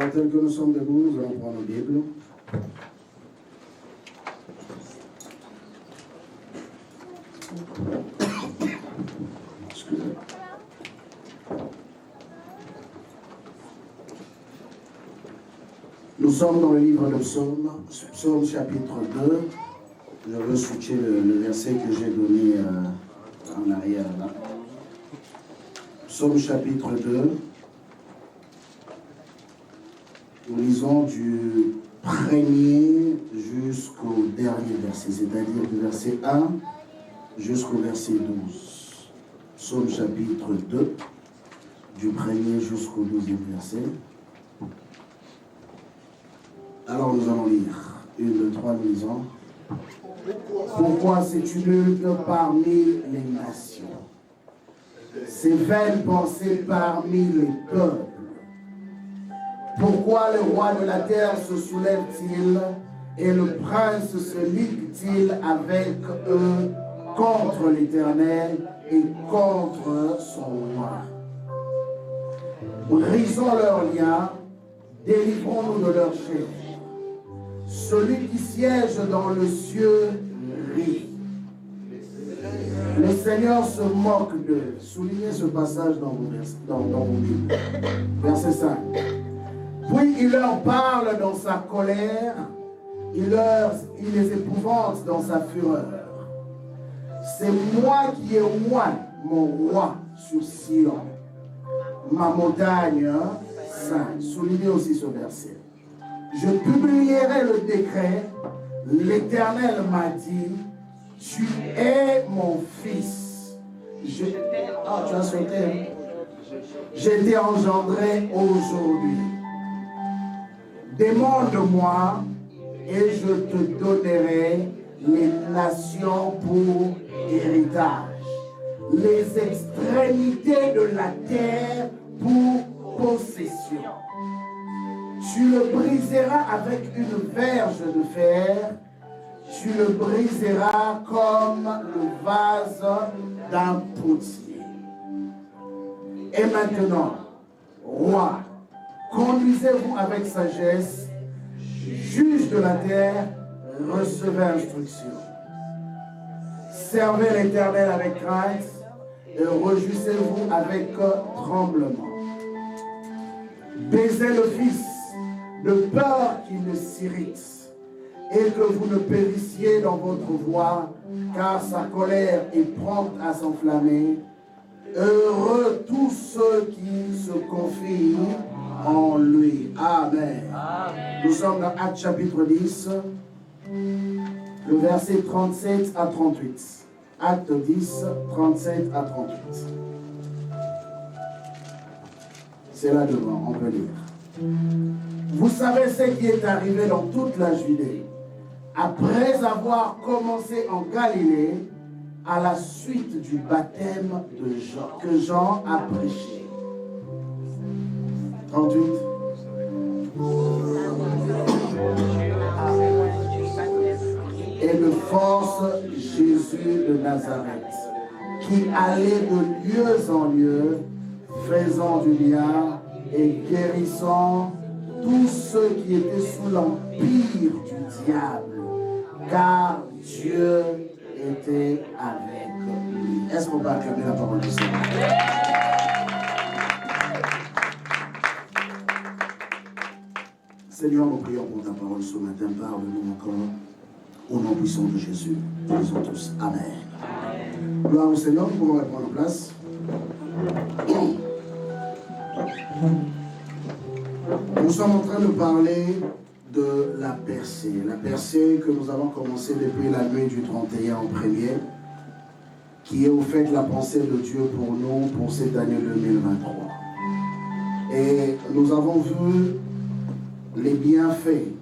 Alors, tel que nous sommes debout, nous allons prendre nos Bibles. Excusez-moi. Nous sommes dans le livre de Psaume, Psaume chapitre 2. Je veux switcher le verset que j'ai donné en arrière là. Psaume chapitre 2. Nous lisons du premier jusqu'au dernier verset, c'est-à-dire du verset 1 jusqu'au verset 12. Psaume chapitre 2, du premier jusqu'au 12e verset. Alors nous allons lire. 1, 2, 3, nous lisons. Pourquoi sais-tu nul que parmi les nations? Ces vaines pensées parmi les peuples. Pourquoi le roi de la terre se soulève-t-il et le prince se ligue-t-il avec eux contre l'Éternel et contre son roi? Brisons leurs liens, délivrons-nous de leur chef. Celui qui siège dans le cieux rit. Le Seigneur se moque d'eux. Soulignez ce passage dans vos Bibles. Verset 5. Puis il leur parle dans sa colère, il les épouvante dans sa fureur. C'est moi qui ai oint mon roi sur Sion, ma montagne sainte. Soulignez aussi ce verset. Je publierai le décret, l'Éternel m'a dit, tu es mon fils. Tu as sauté. Je t'ai engendré aujourd'hui. Demande-moi et je te donnerai les nations pour héritage, les extrémités de la terre pour possession. Tu le briseras avec une verge de fer, tu le briseras comme le vase d'un potier. Et maintenant, roi, conduisez-vous avec sagesse, juge de la terre, recevez instruction. Servez l'Éternel avec crainte et réjouissez-vous avec tremblement. Baisez le Fils de peur qu'il ne s'irrite et que vous ne périssiez dans votre voie, car sa colère est prompte à s'enflammer. Heureux tous ceux qui se confient en lui. Amen. Amen. Nous sommes dans Actes chapitre 10, le verset 37 à 38. Acte 10, 37 à 38. C'est là devant, on peut lire. Vous savez ce qui est arrivé dans toute la Judée, après avoir commencé en Galilée, à la suite du baptême de Jean, que Jean a prêché. 38. Et de force Jésus de Nazareth, qui allait de lieu en lieu, faisant du bien et guérissant tous ceux qui étaient sous l'empire du diable, car Dieu était avec lui. Est-ce qu'on va acclamer la parole du Seigneur? Seigneur, nous prions pour ta parole ce matin. Parle-nous encore au nom puissant de Jésus. Nous disons tous Amen. Gloire au Seigneur, nous pouvons prendre place. Nous sommes en train de parler de la percée. La percée que nous avons commencé depuis la nuit du 31 au 1er, qui est au fait la pensée de Dieu pour nous pour cette année 2023. Et nous avons vu les bienfaits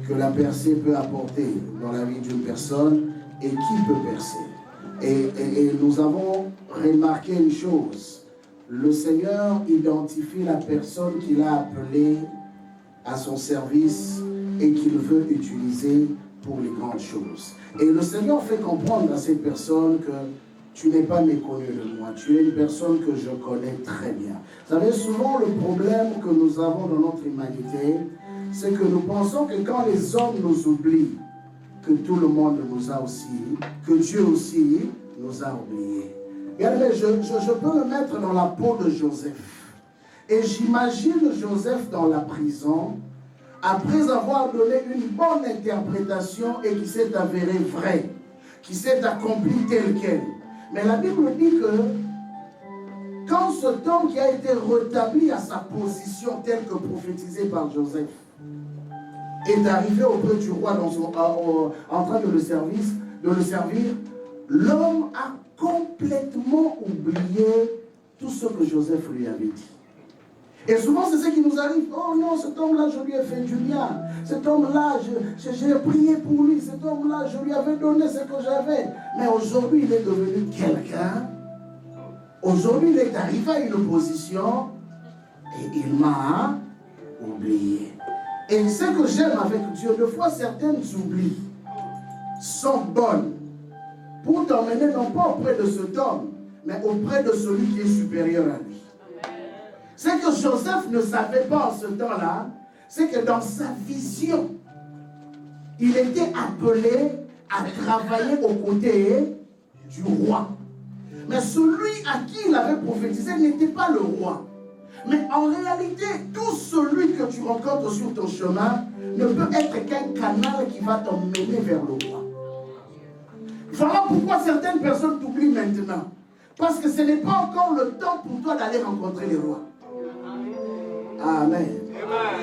que la percée peut apporter dans la vie d'une personne et qui peut percer. Et nous avons remarqué une chose. Le Seigneur identifie la personne qu'il a appelée à son service et qu'il veut utiliser pour les grandes choses. Et le Seigneur fait comprendre à cette personne que tu n'es pas méconnu de moi. Tu es une personne que je connais très bien. Vous savez, souvent le problème que nous avons dans notre humanité, c'est que nous pensons que quand les hommes nous oublient, que tout le monde nous a aussi, que Dieu aussi nous a oubliés. Regardez, je peux me mettre dans la peau de Joseph. Et j'imagine Joseph dans la prison, après avoir donné une bonne interprétation et qui s'est avérée vraie, qui s'est accomplie tel quel. Mais la Bible dit que quand cet homme qui a été rétabli à sa position telle que prophétisée par Joseph est arrivé auprès du roi en train de le servir, l'homme a complètement oublié tout ce que Joseph lui avait dit. Et souvent, c'est ce qui nous arrive. Oh non, cet homme-là, je lui ai fait du bien. Cet homme-là, j'ai prié pour lui. Cet homme-là, je lui avais donné ce que j'avais. Mais aujourd'hui, il est devenu quelqu'un. Aujourd'hui, il est arrivé à une position et il m'a oublié. Et ce que j'aime avec Dieu, de fois, certaines oublis sont bonnes pour t'emmener non pas auprès de cet homme, mais auprès de celui qui est supérieur à lui. Ce que Joseph ne savait pas en ce temps-là, c'est que dans sa vision, il était appelé à travailler aux côtés du roi. Mais celui à qui il avait prophétisé n'était pas le roi. Mais en réalité, tout celui que tu rencontres sur ton chemin ne peut être qu'un canal qui va t'emmener vers le roi. Voilà pourquoi certaines personnes t'oublient maintenant. Parce que ce n'est pas encore le temps pour toi d'aller rencontrer les rois. Amen.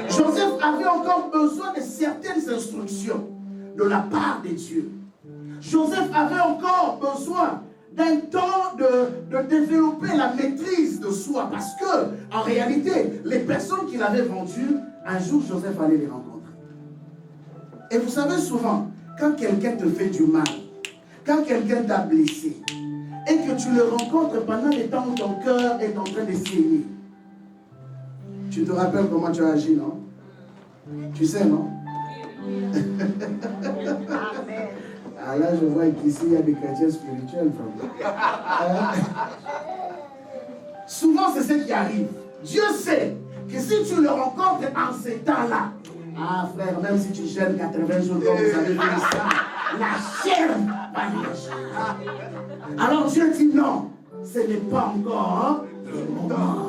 Joseph avait encore besoin de certaines instructions de la part de Dieu. Joseph avait encore besoin d'un temps de développer la maîtrise de soi. Parce que, en réalité, les personnes qu'il avait vendues, un jour, Joseph allait les rencontrer. Et vous savez souvent, quand quelqu'un te fait du mal, quand quelqu'un t'a blessé, et que tu le rencontres pendant les temps où ton cœur est en train de saigner, tu te rappelles comment tu as agi, non? Tu sais, non? Ah là, je vois qu'ici, il y a des chrétiens spirituels. Souvent, c'est ce qui arrive. Dieu sait que si tu le rencontres en ces temps-là, ah frère, même si tu gênes 80 jours comme vous avez fait ça, la chair va lâcher. Alors Dieu dit non, ce n'est pas encore le moment.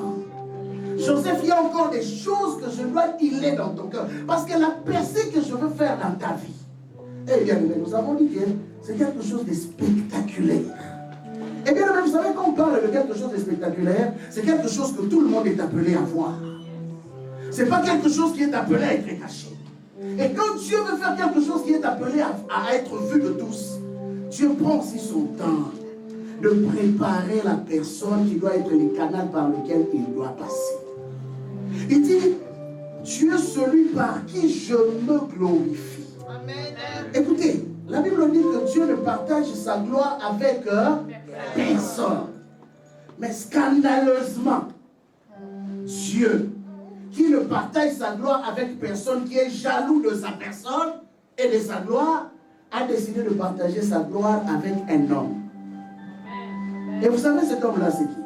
Joseph, il y a encore des choses que je dois healer dans ton cœur. Parce que la percée que je veux faire dans ta vie, eh bien, nous avons dit que c'est quelque chose de spectaculaire. Eh bien, vous savez, quand on parle de quelque chose de spectaculaire, c'est quelque chose que tout le monde est appelé à voir. Ce n'est pas quelque chose qui est appelé à être caché. Et quand Dieu veut faire quelque chose qui est appelé à être vu de tous, Dieu prend aussi son temps de préparer la personne qui doit être le canal par lequel il doit passer. Il dit, Dieu celui par qui je me glorifie. Amen. Écoutez, la Bible dit que Dieu ne partage sa gloire avec personne. Mais scandaleusement, Dieu, qui ne partage sa gloire avec personne, qui est jaloux de sa personne et de sa gloire, a décidé de partager sa gloire avec un homme. Et vous savez, cet homme-là, c'est qui?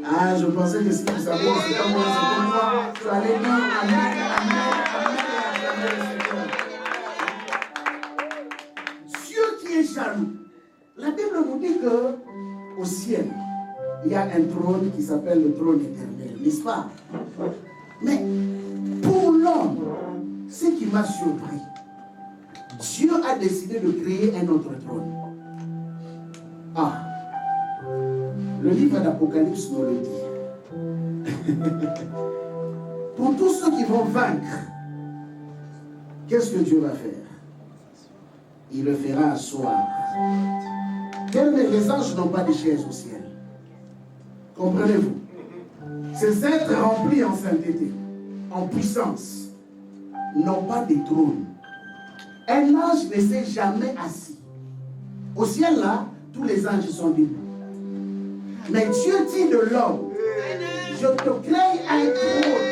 Ah, je pensais que si vous saviez cet homme-là, c'est pour moi. Tu allais dire amen, Dieu qui est jaloux. La Bible nous dit qu'au ciel, il y a un trône qui s'appelle le trône éternel, n'est-ce pas? Mais pour l'homme, ce qui m'a surpris, Dieu a décidé de créer un autre trône. Ah, le livre d'Apocalypse nous le dit. Pour tous ceux qui vont vaincre, qu'est-ce que Dieu va faire? Il le fera asseoir. Les anges n'ont pas de chaise au ciel. Comprenez-vous? Ces êtres remplis en sainteté, en puissance, n'ont pas de trône. Un ange ne s'est jamais assis. Au ciel là, tous les anges sont debout. Mais Dieu dit de l'homme, je te crée un trône.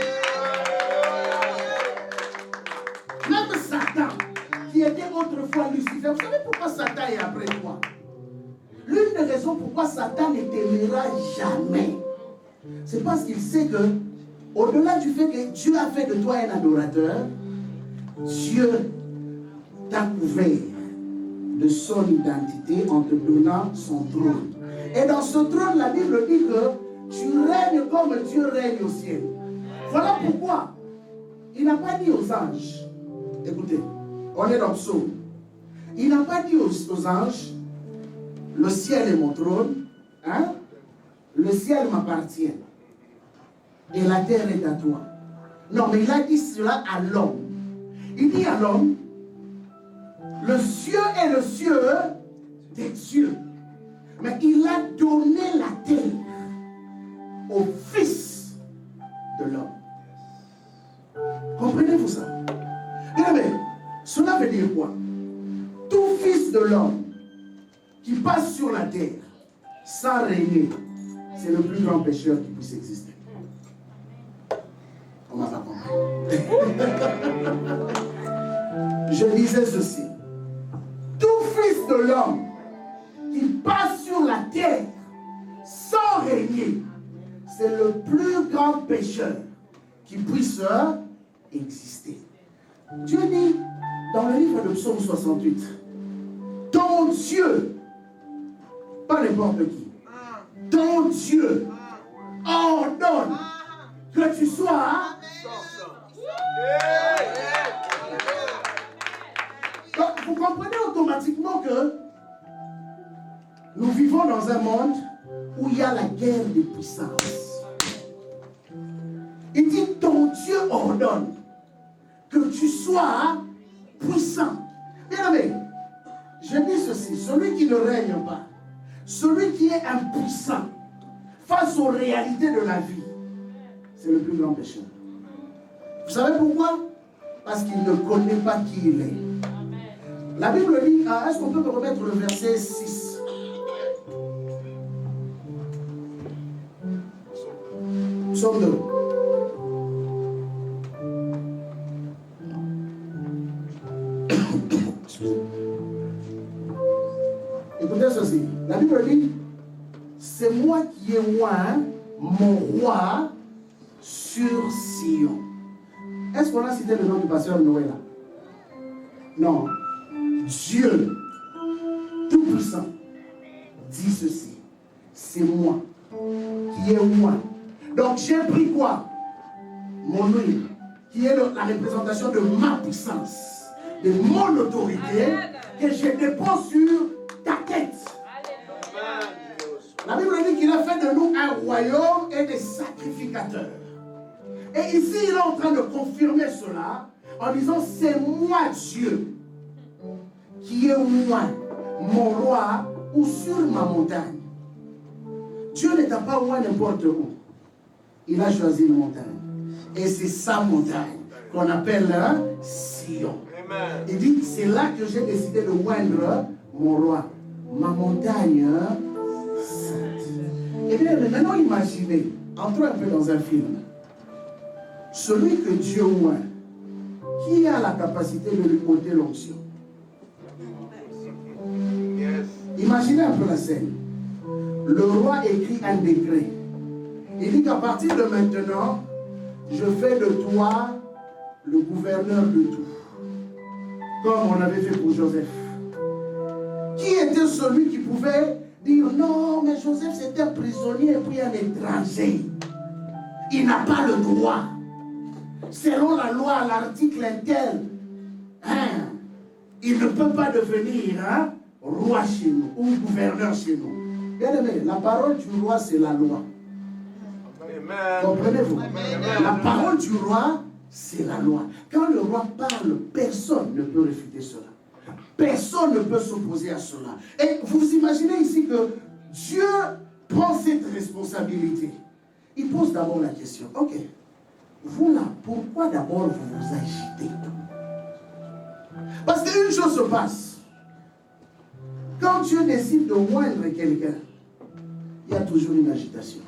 Même Satan, qui était autrefois Lucifer. Vous savez pourquoi Satan est après toi? L'une des raisons pourquoi Satan ne t'aimera jamais, c'est parce qu'il sait que, au-delà du fait que Dieu a fait de toi un adorateur, Dieu t'a couvert de son identité en te donnant son trône. Et dans ce trône, la Bible dit que tu règnes comme Dieu règne au ciel. Voilà pourquoi il n'a pas dit aux anges, écoutez, on est dans le psaume, il n'a pas dit aux anges, le ciel est mon trône, hein? Le ciel m'appartient et la terre est à toi. Non, mais il a dit cela à l'homme. Il dit à l'homme, le ciel est le ciel des dieux, mais il a donné la terre au fils de l'homme. Comprenez-vous ça? Bien, mais cela veut dire quoi? Tout fils de l'homme qui passe sur la terre sans régner, c'est le plus grand pécheur qui puisse exister. On m'a pas compris. Je disais ceci. Tout fils de l'homme qui passe sur la terre sans régner, c'est le plus grand pécheur qui puisse exister. Dieu dit dans le livre de Psaume 68, ton Dieu, pas n'importe qui, ton Dieu ordonne que tu sois. Donc, vous comprenez automatiquement que nous vivons dans un monde où il y a la guerre des puissances. Il dit, ton Dieu ordonne que tu sois puissant. Bien aimé, je dis ceci, celui qui ne règne pas, celui qui est impuissant face aux réalités de la vie, c'est le plus grand pécheur. Vous savez pourquoi? Parce qu'il ne connaît pas qui il est. La Bible dit, est-ce qu'on peut me remettre le verset 6? Psaume 2. Écoutez ceci. La Bible dit, c'est moi qui ai oint mon roi sur Sion. Est-ce qu'on a cité le nom du pasteur Noé là? Non. Dieu Tout-Puissant dit ceci. C'est moi qui ai oint. Donc j'ai pris quoi? Mon huile, qui est la représentation de ma puissance, de mon autorité, que je dépose sur ta tête. La Bible dit qu'il a fait de nous un royaume et des sacrificateurs. Et ici, il est en train de confirmer cela en disant, c'est moi Dieu qui est moi, mon roi, ou sur ma montagne. Dieu ne t'a pas oint n'importe où. Il a choisi une montagne. Et c'est sa montagne qu'on appelle Sion. Amen. Il dit, c'est là que j'ai décidé de oindre mon roi, ma montagne sainte. Et bien, maintenant imaginez, entrons un peu dans un film. Celui que Dieu oint, qui a la capacité de lui ôter l'onction? Yes. Imaginez un peu la scène. Le roi écrit un décret. Il dit qu'à partir de maintenant, je fais de toi le gouverneur de tout. Comme on avait fait pour Joseph. Qui était celui qui pouvait dire non, mais Joseph c'était un prisonnier et puis un étranger. Il n'a pas le droit. Selon la loi, à l'article intel, il ne peut pas devenir roi chez nous ou gouverneur chez nous. Bien aimé, la parole du roi, c'est la loi. Comprenez-vous? La parole du roi, c'est la loi. Quand le roi parle, personne ne peut réfuter cela. Personne ne peut s'opposer à cela. Et vous imaginez ici que Dieu prend cette responsabilité. Il pose d'abord la question, ok, vous là, pourquoi d'abord vous vous agitez? Parce qu'une chose se passe. Quand Dieu décide de moindre quelqu'un, il y a toujours une agitation.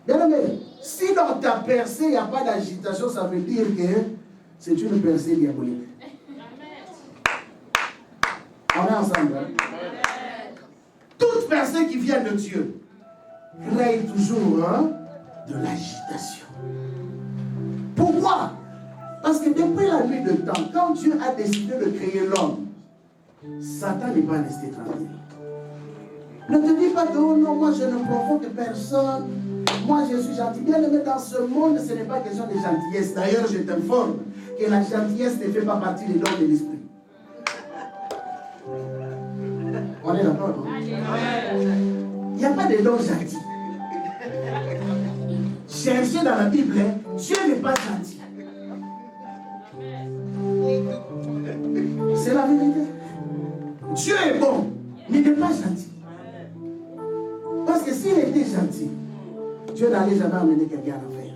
Bien aimé, si dans ta percée, il n'y a pas d'agitation, ça veut dire que c'est une percée diabolique. ensemble. Toute personne qui vient de Dieu crée toujours de l'agitation. Pourquoi? Parce que depuis la nuit de temps, quand Dieu a décidé de créer l'homme, Satan n'est pas resté tranquille. Ne te dis pas que oh non, moi je ne provoque personne, moi je suis gentil. Bien aimé, dans ce monde, ce n'est pas question de gentillesse. D'ailleurs, je t'informe que la gentillesse ne fait pas partie des dons de l'esprit. On est d'accord, non? Il n'y a pas de dons gentils. Cherchez dans la Bible, Dieu n'est pas gentil. C'est la vérité. Dieu est bon, mais il n'est pas gentil. Parce que s'il était gentil, Dieu n'allait jamais amener quelqu'un en enfer.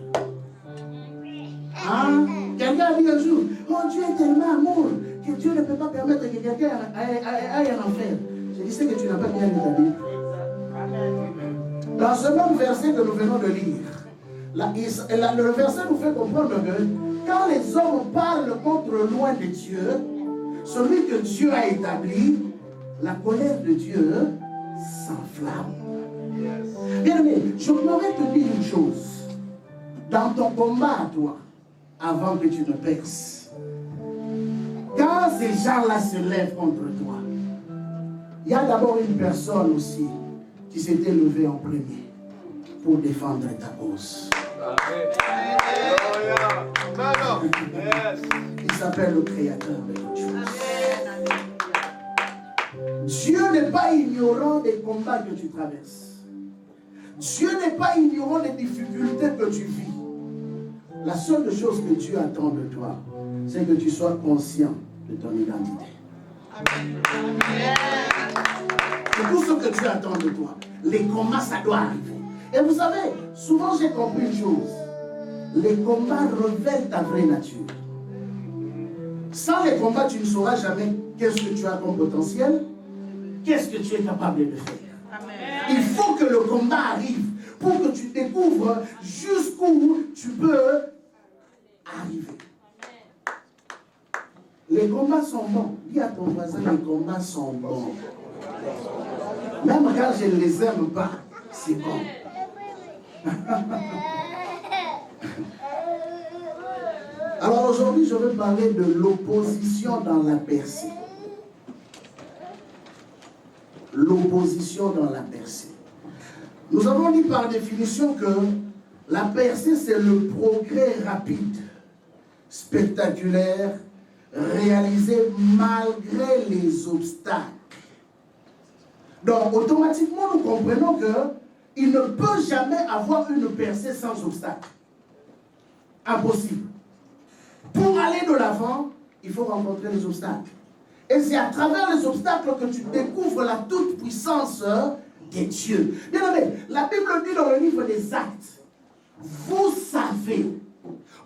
Hein? Quelqu'un a dit un jour, oh Dieu est tellement amour que Dieu ne peut pas permettre que quelqu'un aille en enfer. Je dis, c'est que tu n'as pas bien lu ta Bible. Dans ce même verset que nous venons de lire, le verset nous fait comprendre que quand les hommes parlent contre loin de Dieu, celui que Dieu a établi, la colère de Dieu s'enflamme. Bien aimé, je pourrais te dire une chose. Dans ton combat à toi, avant que tu ne perces, quand ces gens-là se lèvent contre toi, il y a d'abord une personne aussi qui s'était levée en premier pour défendre ta cause. Il s'appelle le Créateur de toutes choses. Dieu n'est pas ignorant des combats que tu traverses. Dieu n'est pas ignorant des difficultés que tu vis. La seule chose que Dieu attend de toi, c'est que tu sois conscient de ton identité. C'est tout ce que Dieu attend de toi. Les combats, ça doit arriver. Et vous savez, souvent j'ai compris une chose. Les combats révèlent ta vraie nature. Sans les combats, tu ne sauras jamais qu'est-ce que tu as comme potentiel, qu'est-ce que tu es capable de faire. Amen. Il faut que le combat arrive pour que tu découvres jusqu'où tu peux arriver. Les combats sont bons. Dis à ton voisin, les combats sont bons. Même quand je ne les aime pas, c'est bon. Alors aujourd'hui, je veux parler de l'opposition dans la percée. L'opposition dans la percée. Nous avons dit par définition que la percée, c'est le progrès rapide, spectaculaire, réalisé malgré les obstacles. Donc, automatiquement, nous comprenons qu'il ne peut jamais avoir une percée sans obstacle. Impossible. Pour aller de l'avant, il faut rencontrer les obstacles. Et c'est à travers les obstacles que tu découvres la toute-puissance de Dieu. Bien aimé, la Bible dit dans le livre des Actes, vous savez.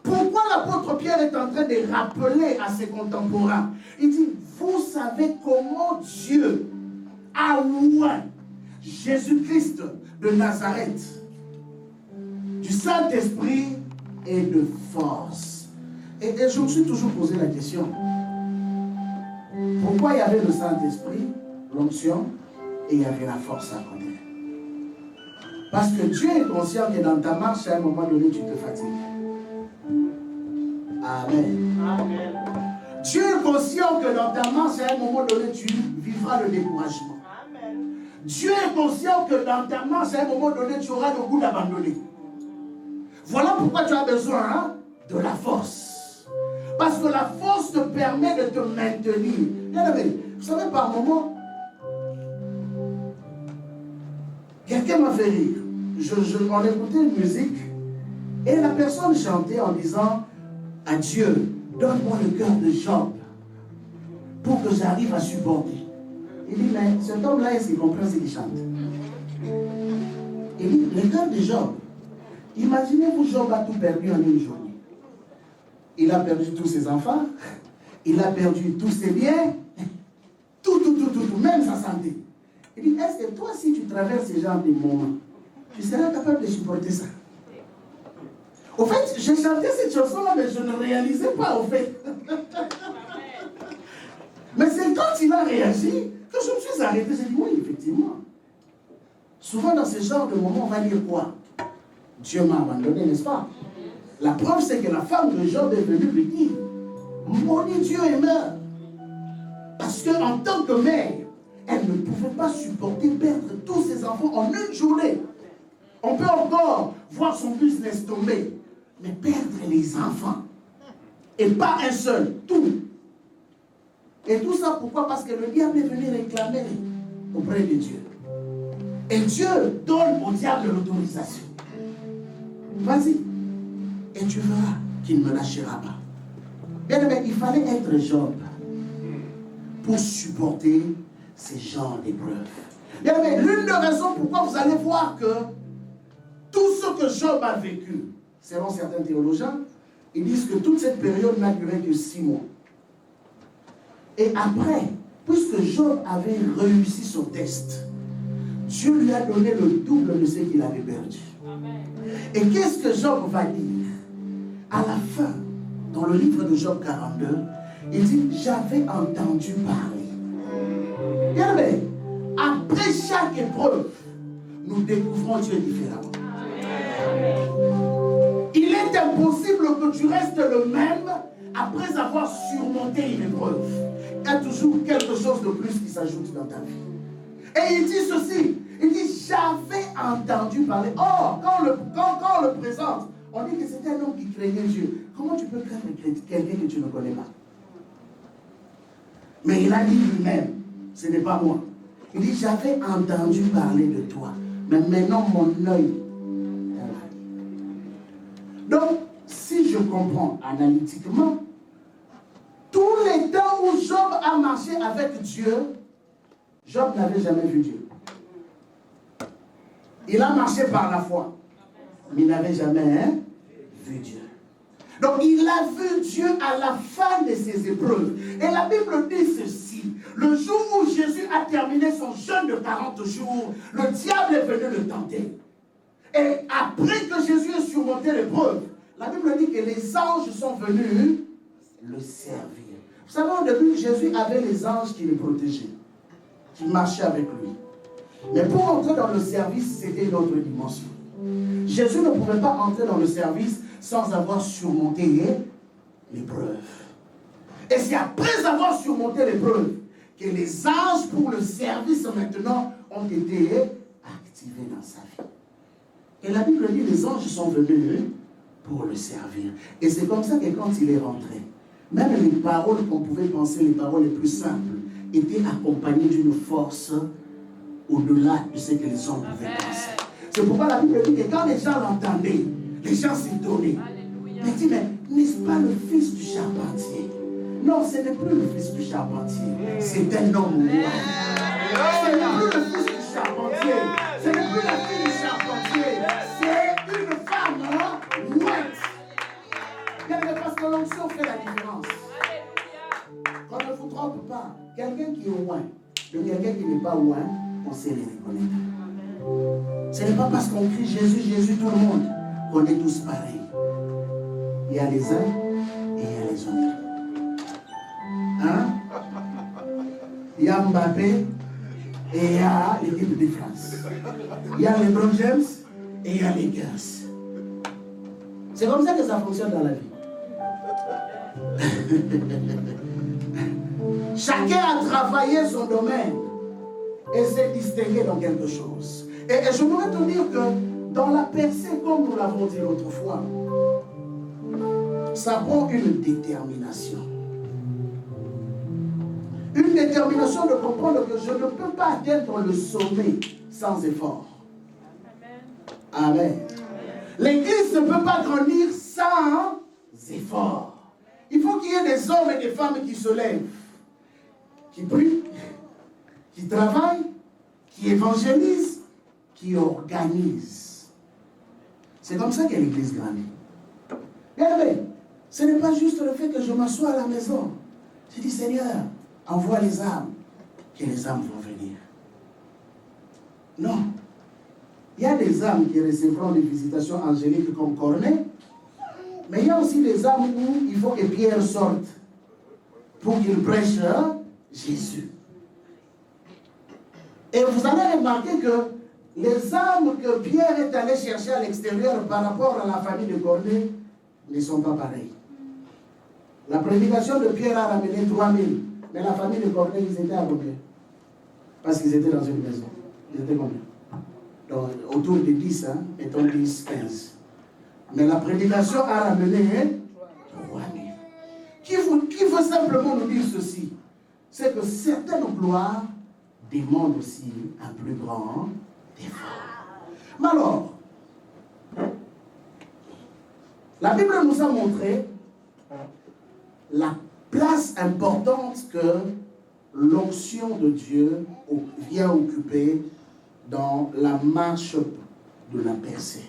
Pourquoi l'apôtre Pierre est en train de rappeler à ses contemporains? Il dit, vous savez comment Dieu a oint Jésus-Christ de Nazareth du Saint-Esprit et de force. Et je me suis toujours posé la question, pourquoi il y avait le Saint-Esprit, l'onction, et il y avait la force à côté? Parce que Dieu est conscient que dans ta marche, à un moment donné, tu te fatigues. Amen. Amen. Dieu est conscient que dans ta marche, à un moment donné, tu vivras le découragement. Amen. Dieu est conscient que dans ta marche, à un moment donné, tu auras le goût d'abandonner. Voilà pourquoi tu as besoin de la force. Parce que la force te permet de te maintenir. Bien aimé, vous savez, par moment, quelqu'un m'a fait rire. On écoutait une musique et la personne chantait en disant à Dieu, donne-moi le cœur de Job pour que j'arrive à supporter. Il dit, mais cet homme-là, est-ce qu'il comprend ce qu'il chante? Il dit, le cœur de Job. Imaginez-vous, Job a tout perdu en une journée. Il a perdu tous ses enfants, il a perdu tous ses biens, tout, même sa santé. Il dit, est-ce que toi, si tu traverses ce genre de moments, tu seras capable de supporter ça? Au fait, j'ai chanté cette chanson-là, mais je ne réalisais pas, au fait. Mais c'est quand il a réagi que s'arrêter, j'ai dit, oui, effectivement. Souvent, dans ce genre de moments, on va dire quoi? Dieu m'a abandonné, n'est-ce pas? La preuve, c'est que la femme de Job est venue lui dire, maudit Dieu et meurt. Parce qu'en tant que mère, elle ne pouvait pas supporter perdre tous ses enfants en une journée. On peut encore voir son business tomber, mais perdre les enfants. Et pas un seul, tout. Et tout ça, pourquoi? Parce que le diable est venu réclamer auprès de Dieu. Et Dieu donne au diable l'autorisation. Vas-y. Et tu verras qu'il ne me lâchera pas. Bien aimé, il fallait être Job pour supporter ces genres d'épreuves. Bien aimé, l'une des raisons pourquoi vous allez voir que tout ce que Job a vécu, selon certains théologiens, ils disent que toute cette période n'a duré que 6 mois. Et après, puisque Job avait réussi son test, Dieu lui a donné le double de ce qu'il avait perdu. Amen. Et qu'est-ce que Job va dire? À la fin, dans le livre de Job 42, il dit, j'avais entendu parler. Bien aimé, après chaque épreuve, nous découvrons Dieu différemment. Amen. Il est impossible que tu restes le même après avoir surmonté une épreuve. Il y a toujours quelque chose de plus qui s'ajoute dans ta vie. Et il dit ceci, il dit, j'avais entendu parler. Or, quand on le présente, on dit que c'était un homme qui craignait Dieu. Comment tu peux craindre quelqu'un que tu ne connais pas? Mais il a dit lui-même, ce n'est pas moi. Il dit, j'avais entendu parler de toi, mais maintenant mon œil. Donc, si je comprends analytiquement, tous les temps où Job a marché avec Dieu, Job n'avait jamais vu Dieu. Il a marché par la foi, mais il n'avait jamais vu Dieu. Donc il a vu Dieu à la fin de ses épreuves. Et la Bible dit ceci, le jour où Jésus a terminé son jeûne de 40 jours, le diable est venu le tenter. Et après que Jésus ait surmonté l'épreuve, la Bible dit que les anges sont venus le servir. Vous savez, au début, Jésus avait les anges qui le protégeaient, qui marchaient avec lui. Mais pour entrer dans le service, c'était une autre dimension. Jésus ne pouvait pas entrer dans le service sans avoir surmonté l'épreuve. Et c'est après avoir surmonté l'épreuve que les anges pour le service maintenant ont été activés dans sa vie. Et la Bible dit que les anges sont venus pour le servir. Et c'est comme ça que quand il est rentré, même les paroles qu'on pouvait penser, les paroles les plus simples, étaient accompagnées d'une force au-delà de ce que les hommes pouvaient penser. C'est pourquoi la Bible dit que quand les gens l'entendaient, les gens s'étonnaient. Mais dit, mais n'est-ce pas le fils du charpentier? Non, ce n'est plus le fils du charpentier. C'est un homme roi. Ce n'est plus le fils du charpentier. Ce n'est plus la fille du charpentier. C'est une femme ouette. Parce que l'onction fait la différence. Qu'on ne vous trompe pas. Quelqu'un qui est loin de quelqu'un qui n'est pas loin, on sait les reconnaître. Ce n'est pas parce qu'on crie Jésus, Jésus, tout le monde, qu'on est tous pareils. Il y a les uns et il y a les autres. Hein? Il y a Mbappé et il y a l'équipe de France. Il y a les LeBron James et il y a les Lakers. C'est comme ça que ça fonctionne dans la vie. Chacun a travaillé son domaine et s'est distingué dans quelque chose. Et je voudrais te dire que dans la percée, comme nous l'avons dit l'autre fois, ça prend une détermination. Une détermination de comprendre que je ne peux pas atteindre le sommet sans effort. Amen. Amen. L'Église ne peut pas grandir sans effort. Il faut qu'il y ait des hommes et des femmes qui se lèvent, qui prient, qui travaillent, qui évangélisent, qui organisent. C'est comme ça que l'Église grandit. Bien aimé, ce n'est pas juste le fait que je m'assois à la maison. Je dis, Seigneur, envoie les âmes, que les âmes vont venir. Non. Il y a des âmes qui recevront des visitations angéliques comme Corneille, mais il y a aussi des âmes où il faut que Pierre sorte pour qu'il prêche Jésus. Et vous allez remarquer que les âmes que Pierre est allé chercher à l'extérieur par rapport à la famille de Corneille ne sont pas pareilles. La prédication de Pierre a ramené 3000, mais la famille de Corneille, ils étaient à combien? Parce qu'ils étaient dans une maison. Ils étaient combien? Donc, autour de 10, hein, mettons 10, 15. Mais la prédication a ramené 3000. Qui veut simplement nous dire ceci? C'est que certaines gloires demandent aussi un plus grand effort. Mais alors, la Bible nous a montré la place importante que l'onction de Dieu vient occuper dans la marche de la percée.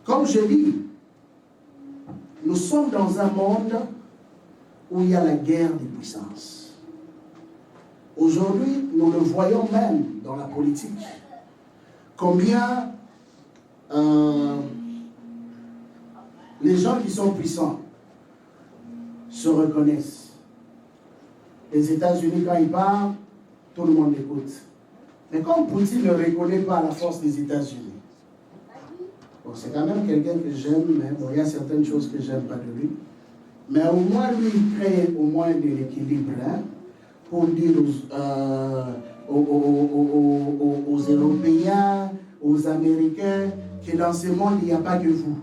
Comme je dis, nous sommes dans un monde où il y a la guerre des puissances. Aujourd'hui, nous le voyons même dans la politique. Combien les gens qui sont puissants se reconnaissent. Les États-Unis, quand ils parlent, tout le monde écoute. Mais comme Poutine ne reconnaît pas la force des États-Unis, bon, c'est quand même quelqu'un que j'aime, mais bon, il y a certaines choses que j'aime pas de lui. Mais au moins, lui, il crée au moins de l'équilibre, hein, pour dire aux Européens, aux Américains, que dans ce monde, il n'y a pas que vous.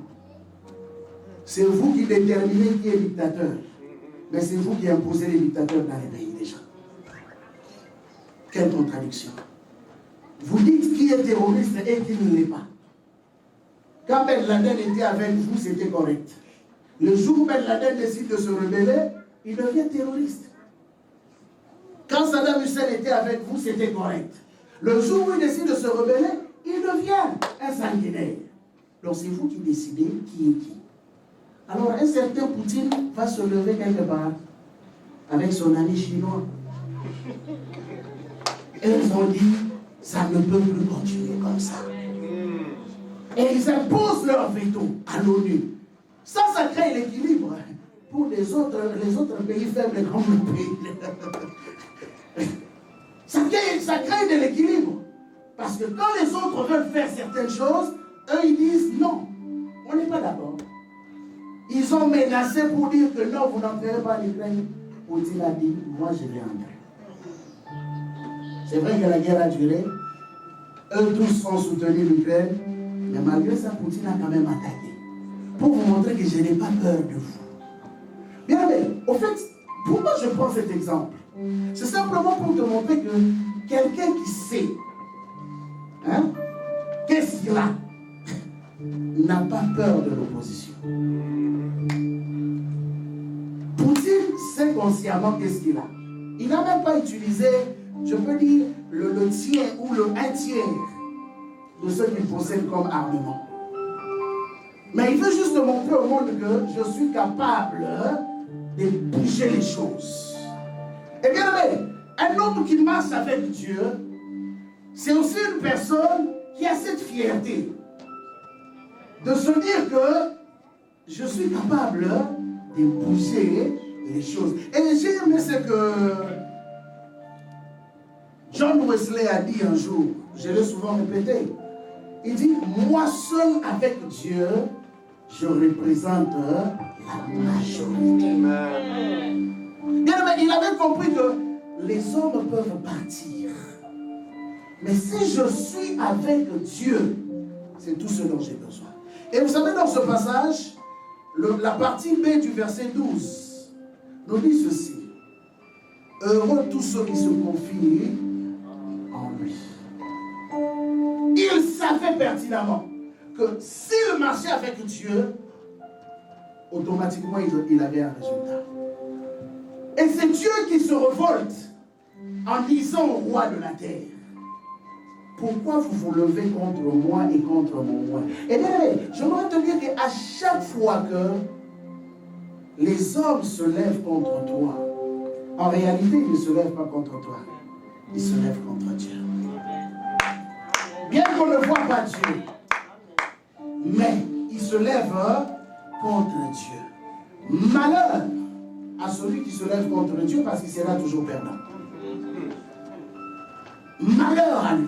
C'est vous qui déterminez qui est dictateur. Mais c'est vous qui imposez les dictateurs dans les pays déjà. Quelle contradiction. Vous dites qui est terroriste et qui ne l'est pas. Quand Ben Laden était avec vous, c'était correct. Le jour où Ben Laden décide de se rebeller, il devient terroriste. Quand Saddam Hussein était avec vous, c'était correct. Le jour où il décide de se rebeller, il devient un sanguinaire. Donc c'est vous qui décidez qui est qui. Alors un certain Poutine va se lever quelque part avec son ami chinois. Et ils ont dit, ça ne peut plus continuer comme ça. Et ils imposent leur veto à l'ONU. Ça crée l'équilibre pour les autres pays faibles comme le pays. Ça crée de l'équilibre. Parce que quand les autres veulent faire certaines choses, eux ils disent non, on n'est pas d'accord. Ils ont menacé pour dire que non, vous n'entrerez pas en Ukraine. Poutine a dit, moi je vais entrer. C'est vrai que la guerre a duré. Eux tous ont soutenu l'Ukraine. Mais malgré ça, Poutine a quand même attaqué. Pour vous montrer que je n'ai pas peur de vous. Bien, mais au fait, pourquoi je prends cet exemple? C'est simplement pour te montrer que quelqu'un qui sait, hein, qu'est-ce qu'il a, n'a pas peur de l'opposition. Poutine sait consciemment qu'est-ce qu'il a. Il n'a même pas utilisé, je peux dire, le tiers ou un tiers de ce qu'il possède comme armement. Mais il veut juste montrer au monde que je suis capable de bouger les choses. Et bien, un homme qui marche avec Dieu, c'est aussi une personne qui a cette fierté de se dire que je suis capable de bouger les choses. Et j'ai aimé ce que John Wesley a dit un jour, je l'ai souvent répété. Il dit, moi seul avec Dieu, je représente la majorité. Bien, mais il avait compris que les hommes peuvent partir. Mais si je suis avec Dieu, c'est tout ce dont j'ai besoin. Et vous savez, dans ce passage, la partie B du verset 12 nous dit ceci. Heureux tous ceux qui se confient en lui. Il savait pertinemment que s'il marchait avec Dieu, automatiquement il avait un résultat. Et c'est Dieu qui se révolte en disant au roi de la terre, pourquoi vous vous levez contre moi et contre mon roi? Eh bien, j'aimerais te dire qu'à chaque fois que les hommes se lèvent contre toi, en réalité, ils ne se lèvent pas contre toi, ils se lèvent contre Dieu. Bien qu'on ne voit pas Dieu, mais ils se lèvent contre Dieu. Malheur à celui qui se lève contre Dieu parce qu'il sera toujours perdant. Malheur à lui.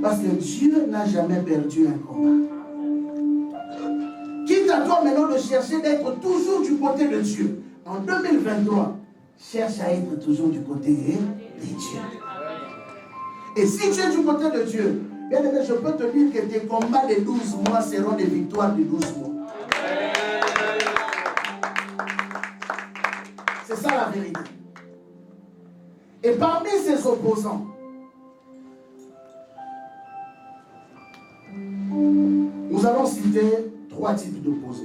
Parce que Dieu n'a jamais perdu un combat. Quitte à toi maintenant de chercher d'être toujours du côté de Dieu. En 2023, cherche à être toujours du côté de Dieu. Et si tu es du côté de Dieu, bien aimé, je peux te dire que tes combats de 12 mois seront des victoires de 12 mois. C'est ça la vérité. Et parmi ces opposants, nous allons citer 3 types d'opposants.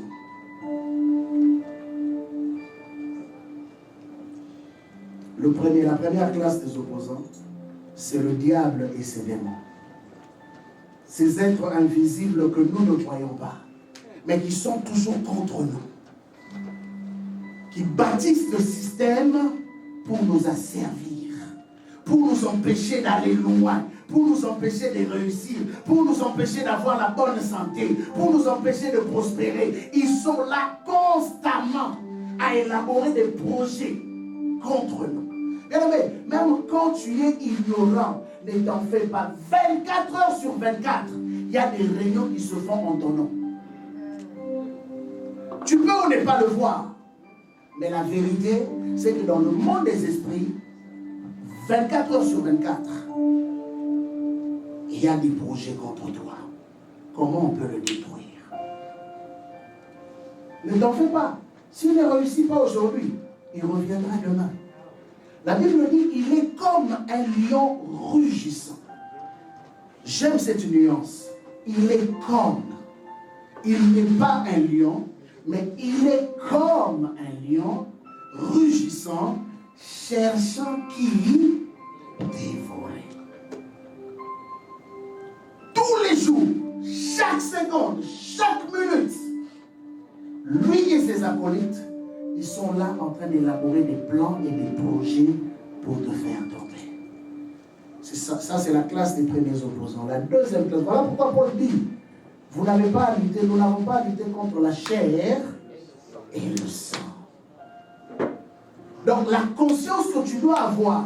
La première classe des opposants, c'est le diable et ses démons. Ces êtres invisibles que nous ne voyons pas, mais qui sont toujours contre nous. Qui bâtissent le système pour nous asservir, pour nous empêcher d'aller loin, pour nous empêcher de réussir, pour nous empêcher d'avoir la bonne santé, pour nous empêcher de prospérer. Ils sont là constamment à élaborer des projets contre nous. Bien aimé, même quand tu es ignorant, ne t'en fais pas. 24 heures sur 24, il y a des réunions qui se font en ton nom. Tu peux ou ne pas le voir, mais la vérité, c'est que dans le monde des esprits, 24 heures sur 24, il y a des projets contre toi. Comment on peut le détruire? Ne t'en fais pas. S'il ne réussit pas aujourd'hui, il reviendra demain. La Bible dit qu'il est comme un lion rugissant. J'aime cette nuance. Il est comme. Il n'est pas un lion, mais il est comme un lion rugissant, cherchant qui dévorer. Tous les jours, chaque seconde, chaque minute, lui et ses acolytes, ils sont là en train d'élaborer des plans et des projets pour te faire tomber. C'est ça c'est la classe des premiers opposants. La deuxième classe, voilà pourquoi Paul dit, vous n'avez pas à lutter, nous n'avons pas à lutter contre la chair et le sang. Donc la conscience que tu dois avoir,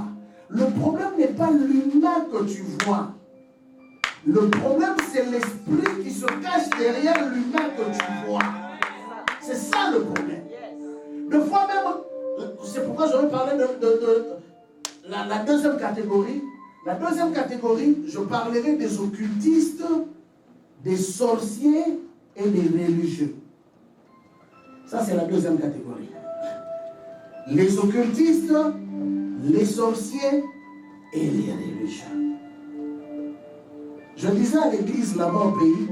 le problème n'est pas l'humain que tu vois. Le problème, c'est l'esprit qui se cache derrière l'humain que tu vois. C'est ça le problème. Des fois même, c'est pourquoi je vais parler de la deuxième catégorie. La deuxième catégorie, je parlerai des occultistes, des sorciers et des religieux. Ça, c'est la deuxième catégorie. Les occultistes, les sorciers et les religieux. Je disais à l'église là-bas au pays,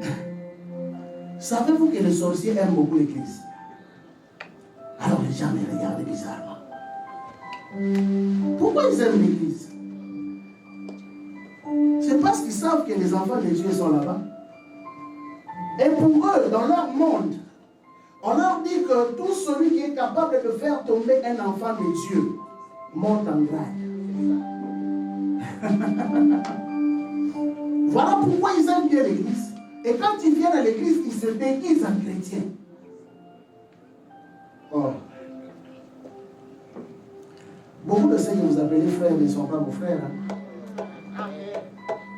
savez-vous que les sorciers aiment beaucoup l'église? Alors les gens me regardent bizarrement. Pourquoi ils aiment l'église? C'est parce qu'ils savent que les enfants de Dieu sont là-bas. Et pour eux, dans leur monde, on leur dit que tout celui qui est capable de faire tomber un enfant de Dieu monte en grade. Voilà pourquoi ils aiment bien l'église. Et quand ils viennent à l'église, ils se déguisent en chrétiens. Oh. Beaucoup de ceux que vous appelez frères ne sont pas vos frères. Hein?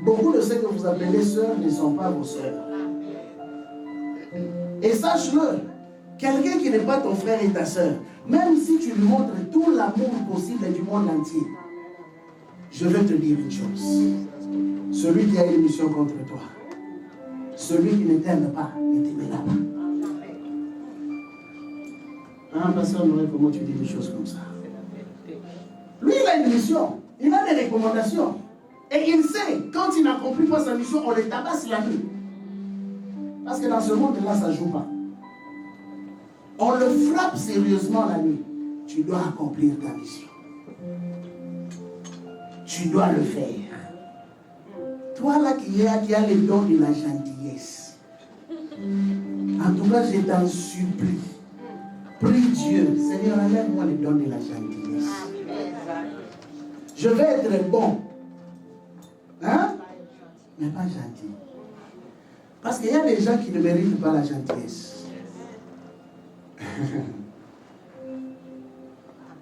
Beaucoup de ceux que vous appelez sœurs ne sont pas vos sœurs. Et sache-le, quelqu'un qui n'est pas ton frère et ta sœur, même si tu lui montres tout l'amour possible du monde entier, je vais te dire une chose. Celui qui a une mission contre toi, celui qui ne t'aime pas, ne t'aimera pas. Hein, pasteur Noël, comment tu dis des choses comme ça? Lui, il a une mission, il a des recommandations. Et il sait, quand il n'accomplit pas sa mission, on le tabasse la nuit. Parce que dans ce monde-là, ça ne joue pas. On le frappe sérieusement la nuit. Tu dois accomplir ta mission. Tu dois le faire. Toi là qui as les dons de la gentillesse. En tout cas, je t'en supplie. Prie Dieu, Seigneur, enlève-moi les dons de la gentillesse. Je vais être bon. Hein? Mais pas gentil. Parce qu'il y a des gens qui ne méritent pas la gentillesse.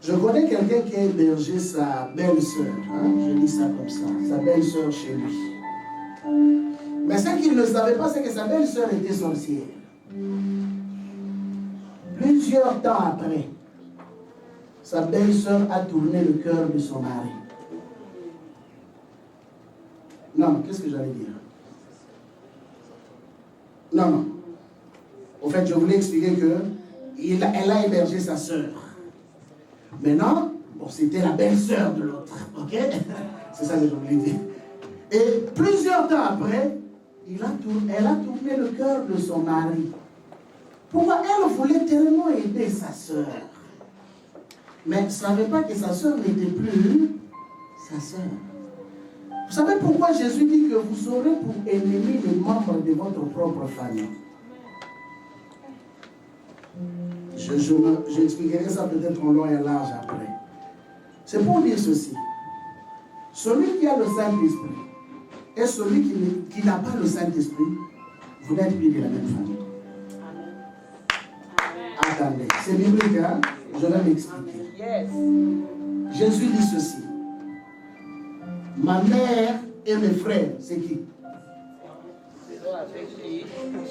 Je connais quelqu'un qui a hébergé sa belle-sœur. Hein? Je dis ça comme ça. Sa belle-sœur chez lui. Mais ce qu'il ne savait pas, c'est que sa belle-sœur était sorcière. Plusieurs temps après, sa belle-sœur a tourné le cœur de son mari. Non, qu'est-ce que j'allais dire? Non. Au fait, je voulais expliquer qu'elle a hébergé sa sœur. Maintenant, bon, c'était la belle-sœur de l'autre. Ok? C'est ça que je voulais dire. Et plusieurs temps après, elle a tourné le cœur de son mari. Pourquoi? Elle voulait tellement aider sa sœur. Mais elle ne savait pas que sa sœur n'était plus sa sœur. Vous savez pourquoi Jésus dit que vous aurez pour ennemis les membres de votre propre famille? J'expliquerai ça peut-être en long et large après. C'est pour dire ceci. Celui qui a le Saint-Esprit et celui qui n'a pas le Saint-Esprit, vous n'êtes plus de la même famille. Attendez, c'est biblique, hein? Je vais m'expliquer. Yes. Jésus dit ceci. Ma mère et mes frères, c'est qui?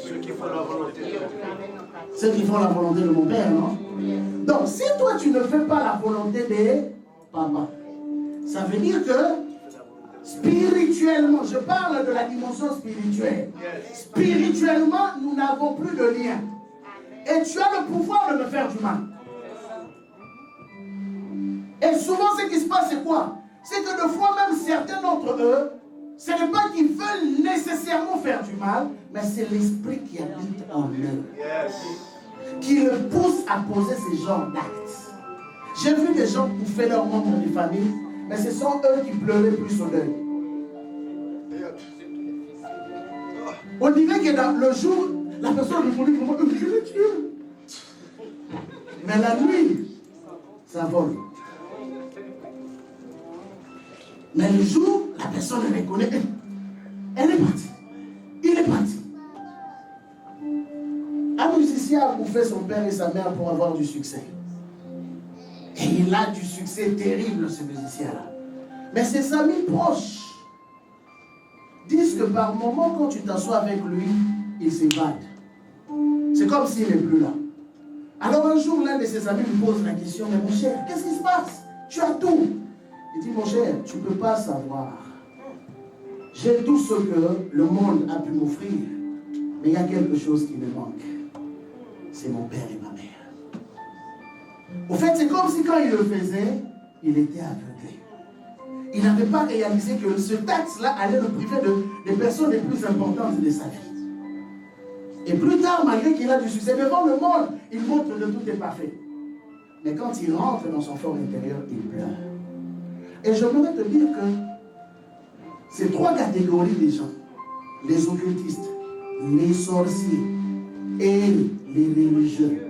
Ceux qui font la volonté de mon Père. Ceux qui font la volonté de mon Père, non? Donc, si toi tu ne fais pas la volonté de papa, ça veut dire que spirituellement, je parle de la dimension spirituelle. Spirituellement, nous n'avons plus de lien. Et tu as le pouvoir de me faire du mal. Et souvent, ce qui se passe, c'est quoi? C'est que de fois même, certains d'entre eux, ce n'est pas qu'ils veulent nécessairement faire du mal, mais c'est l'esprit qui habite en eux. Qui le pousse à poser ce genre d'actes. J'ai vu des gens bouffer leurs membres de famille, mais ce sont eux qui pleuraient plus au deuil. On dirait que dans le jour, la personne répondait comment je l'ai tué. Mais la nuit, ça vole. Mais le jour, la personne reconnaît, elle est partie. Il est parti. Un musicien a bouffé son père et sa mère pour avoir du succès. Et il a du succès terrible, ce musicien-là. Mais ses amis proches disent que par moment, quand tu t'assois avec lui, il s'évade. C'est comme s'il n'est plus là. Alors un jour, l'un de ses amis lui pose la question, mais mon cher, qu'est-ce qui se passe? Tu as tout. Il dit, mon cher, tu ne peux pas savoir. J'ai tout ce que le monde a pu m'offrir, mais il y a quelque chose qui me manque. C'est mon père et ma mère. Au fait, c'est comme si quand il le faisait, il était aveuglé. Il n'avait pas réalisé que ce texte-là allait le priver des personnes les plus importantes de sa vie. Et plus tard, malgré qu'il a du succès devant le monde, il montre que tout est parfait. Mais quand il rentre dans son fort intérieur, il pleure. Et je voudrais te dire que ces trois catégories de gens, les occultistes, les sorciers et les religieux,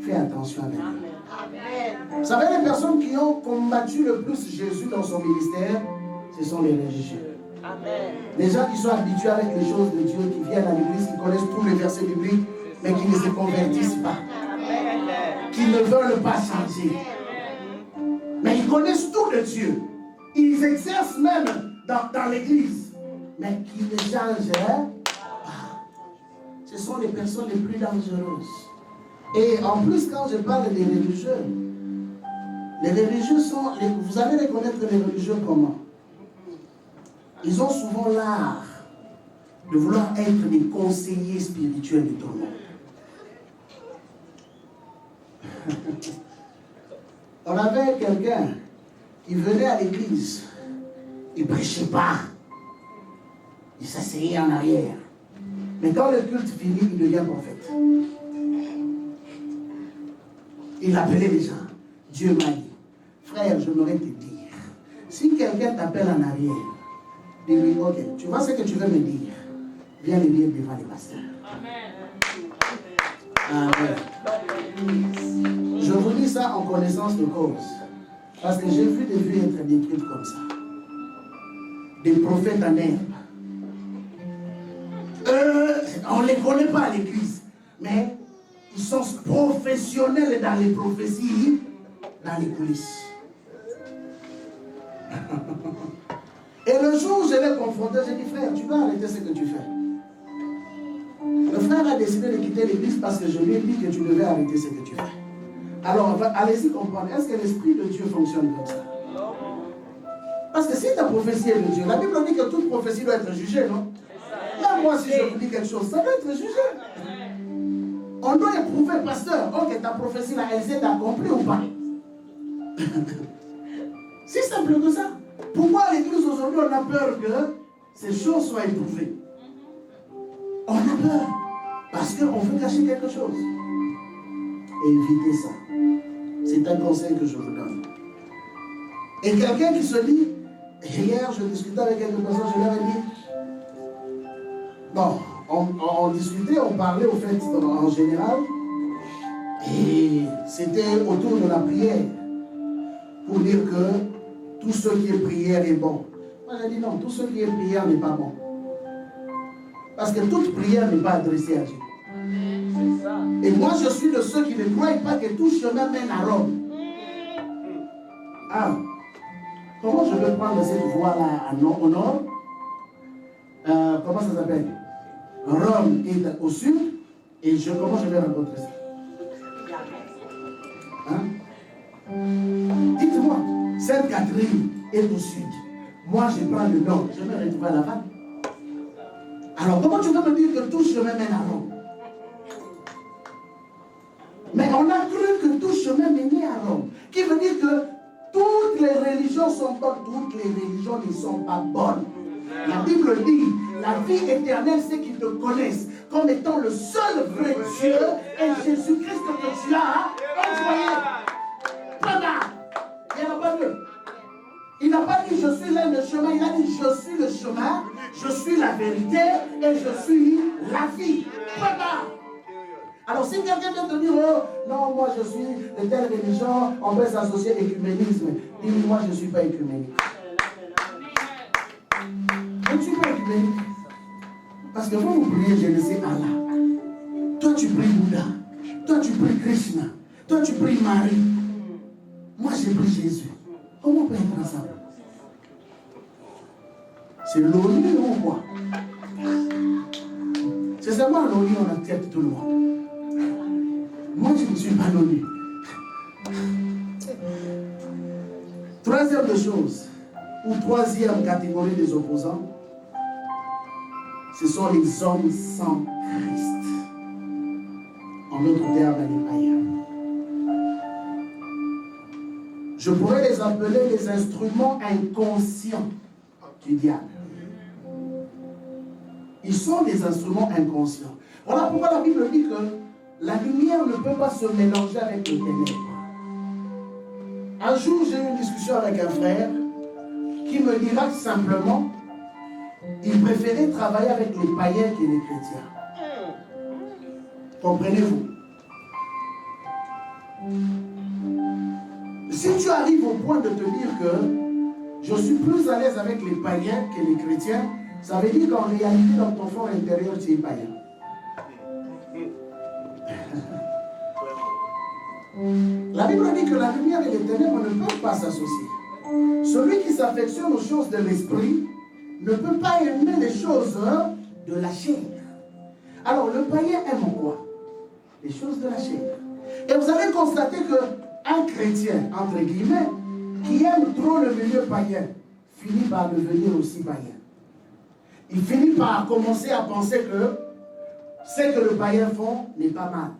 fais attention avec eux. Vous savez, les personnes qui ont combattu le plus Jésus dans son ministère, ce sont les religieux. Amen. Les gens qui sont habitués avec les choses de Dieu, qui viennent à l'église, qui connaissent tous les versets bibliques, mais qui ne se convertissent pas. Amen. Qui ne veulent pas changer. Mais ils connaissent tout de Dieu. Ils exercent même dans l'église. Mais qui ne changent pas. Ce sont les personnes les plus dangereuses. Et en plus, quand je parle des religieux, les religieux sont... vous allez reconnaître les religieux comment? Ils ont souvent l'art de vouloir être des conseillers spirituels de tout le monde. On avait quelqu'un qui venait à l'église. Il ne prêchait pas. Il s'asseyait en arrière. Mais quand le culte finit, il devient prophète. Il appelait les gens. Dieu m'a dit, frère, je voudrais te dire, si quelqu'un t'appelle en arrière, dis-lui, ok, tu vois ce que tu veux me dire, viens le dire devant les pasteurs. Amen. Je vous dis ça en connaissance de cause. Parce que j'ai vu des vies être détruites comme ça. Des prophètes en herbe. On ne les connaît pas à l'église. Mais ils sont professionnels dans les prophéties dans les coulisses. Et le jour où je l'ai confronté, j'ai dit, frère, tu dois arrêter ce que tu fais. Le frère a décidé de quitter l'église parce que je lui ai dit que tu devais arrêter ce que tu fais. Alors, allez-y comprendre. Est-ce que l'Esprit de Dieu fonctionne comme ça? Parce que si ta prophétie est de Dieu, la Bible dit que toute prophétie doit être jugée, non? Là, moi, si je vous dis quelque chose, ça doit être jugé. On doit éprouver, pasteur, ok, ta prophétie là, elle s'est accomplie ou pas? C'est simple que ça. Pourquoi à l'église aujourd'hui, on a peur que ces choses soient éprouvées? On a peur. Parce qu'on veut cacher quelque chose. Évitez ça. C'est un conseil que je vous donne. Et quelqu'un qui se dit, hier je discutais avec quelques personnes, je leur ai dit, bon, on discutait, on parlait au fait en général, et c'était autour de la prière, pour dire que tout ce qui est prière est bon. Moi j'ai dit non, tout ce qui est prière n'est pas bon. Parce que toute prière n'est pas adressée à Dieu. Et moi je suis de ceux qui ne croient pas que tout chemin mène à Rome. Ah, comment je vais prendre cette voie-là au nord? Comment ça s'appelle? Rome est au sud. Et comment je vais rencontrer ça? Hein? Dites-moi, Sainte-Catherine est au sud. Moi, je prends le nord. Je vais me retrouver à la Havane. Alors, comment tu vas me dire que tout chemin mène à Rome? Mais on a cru que tout chemin menait à Rome. Qui veut dire que toutes les religions sont bonnes. Toutes les religions ne sont pas bonnes. La Bible dit, la vie éternelle, c'est qu'ils te connaissent comme étant le seul vrai Dieu et Jésus-Christ que tu as envoyé. Voilà. Il n'y en a pas deux. Il n'a pas dit je suis l'un des chemins, il a dit je suis le chemin, je suis la vérité et je suis la vie. Voilà. Alors si quelqu'un vient te dire oh, non, moi je suis de telle religion, on peut s'associer à l'écuménisme. Dis-moi, moi je ne suis pas écuménique. Je ne suis pas écuménique. Parce que quand vous priez, je ne sais Allah. Toi tu pries Bouddha. Toi tu pries Krishna. Toi tu pries Marie. Moi j'ai pris Jésus. Comment on peut être ensemble? C'est l'ONU ou quoi? C'est seulement l'ONU on accepte tout le monde. Moi je ne suis pas l'ONU. Troisième des choses, ou troisième catégorie des opposants, ce sont les hommes sans Christ. En d'autres termes, les païens. Je pourrais les appeler les instruments inconscients du diable. Ils sont des instruments inconscients. Voilà pourquoi la Bible dit que la lumière ne peut pas se mélanger avec les ténèbres. Un jour, j'ai eu une discussion avec un frère qui me dira simplement il préférait travailler avec les païens que les chrétiens. Comprenez-vous? Si tu arrives au point de te dire que je suis plus à l'aise avec les païens que les chrétiens, ça veut dire qu'en réalité, dans ton fort intérieur, tu es païen. La Bible dit que la lumière et les ténèbres ne peuvent pas s'associer. Celui qui s'affectionne aux choses de l'esprit ne peut pas aimer les choses de la chair. Alors, le païen aime quoi? Les choses de la chair. Et vous allez constater qu'un chrétien, entre guillemets, qui aime trop le milieu païen, finit par devenir aussi païen. Il finit par commencer à penser que ce que le païen font n'est pas mal.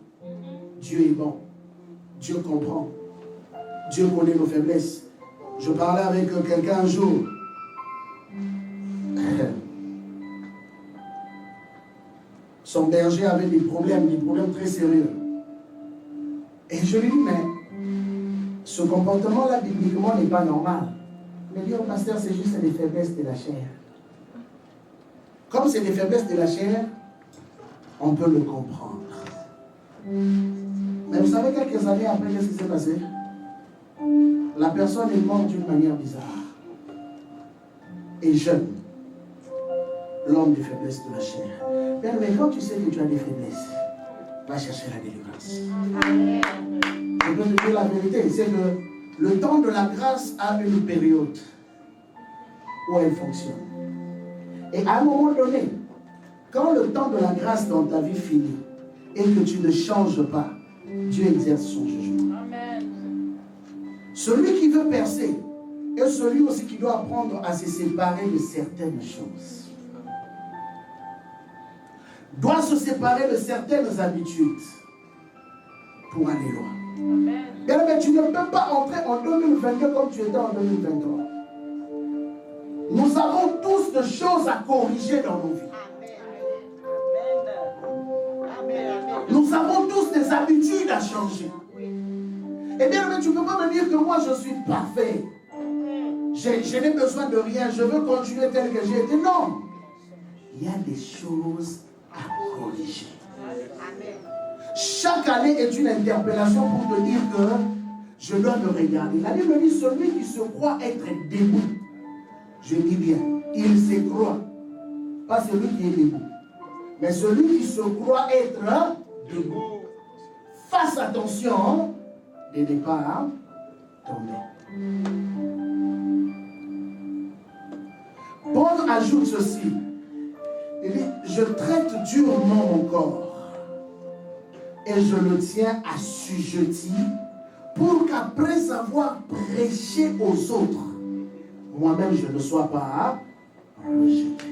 Dieu est bon. Dieu comprend. Dieu connaît nos faiblesses. Je parlais avec quelqu'un un jour. Son berger avait des problèmes très sérieux. Et je lui dis, mais ce comportement-là, bibliquement, n'est pas normal. Il me dit, oh pasteur, c'est juste des faiblesses de la chair. Comme c'est des faiblesses de la chair, on peut le comprendre. Mais vous savez, quelques années après, qu'est-ce qui s'est passé? La personne est morte d'une manière bizarre. Et jeune. L'homme des faiblesses de la chair. Bien, mais quand tu sais que tu as des faiblesses, va chercher la délivrance. Je peux te dire la vérité, c'est que Le temps de la grâce a une période où elle fonctionne. Et à un moment donné, quand le temps de la grâce dans ta vie finit et que tu ne changes pas, Dieu exerce son jugement. Amen. Celui qui veut percer est celui aussi qui doit apprendre à se séparer de certaines choses. Doit se séparer de certaines habitudes pour aller loin. Amen. Mais tu ne peux pas entrer en 2022 comme tu étais en 2023. Nous avons tous des choses à corriger dans nos vies. Nous avons tous des habitudes à changer. Eh bien, mais tu ne peux pas me dire que moi je suis parfait. Je n'ai besoin de rien. Je veux continuer tel que j'ai été. Non. Il y a des choses à corriger. Chaque année est une interpellation pour te dire que je dois me regarder. La Bible dit celui qui se croit être debout. Je dis bien, il se croit. Pas celui qui est debout. Mais celui qui se croit être debout. Fasse attention de ne pas tomber. Paul ajoute ceci. Il dit, je traite durement mon corps et je le tiens assujetti pour qu'après avoir prêché aux autres, moi-même je ne sois pas rejeté.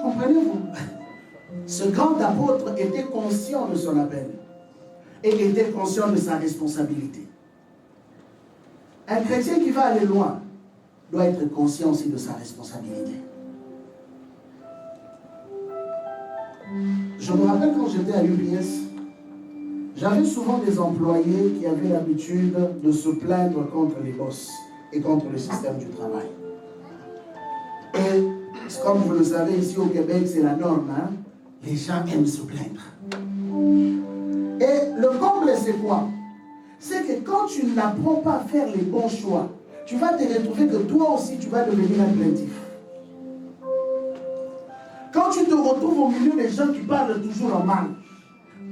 Comprenez-vous? Ce grand apôtre était conscient de son appel et était conscient de sa responsabilité. Un chrétien qui va aller loin doit être conscient aussi de sa responsabilité. Je me rappelle quand j'étais à UPS, j'avais souvent des employés qui avaient l'habitude de se plaindre contre les boss et contre le système du travail. Et comme vous le savez, ici au Québec, c'est la norme. Hein? Les gens aiment se plaindre. Et le comble, c'est quoi? C'est que quand tu n'apprends pas à faire les bons choix, tu vas te retrouver que toi aussi, tu vas devenir un plaintif. Quand tu te retrouves au milieu des gens qui parlent toujours en mal,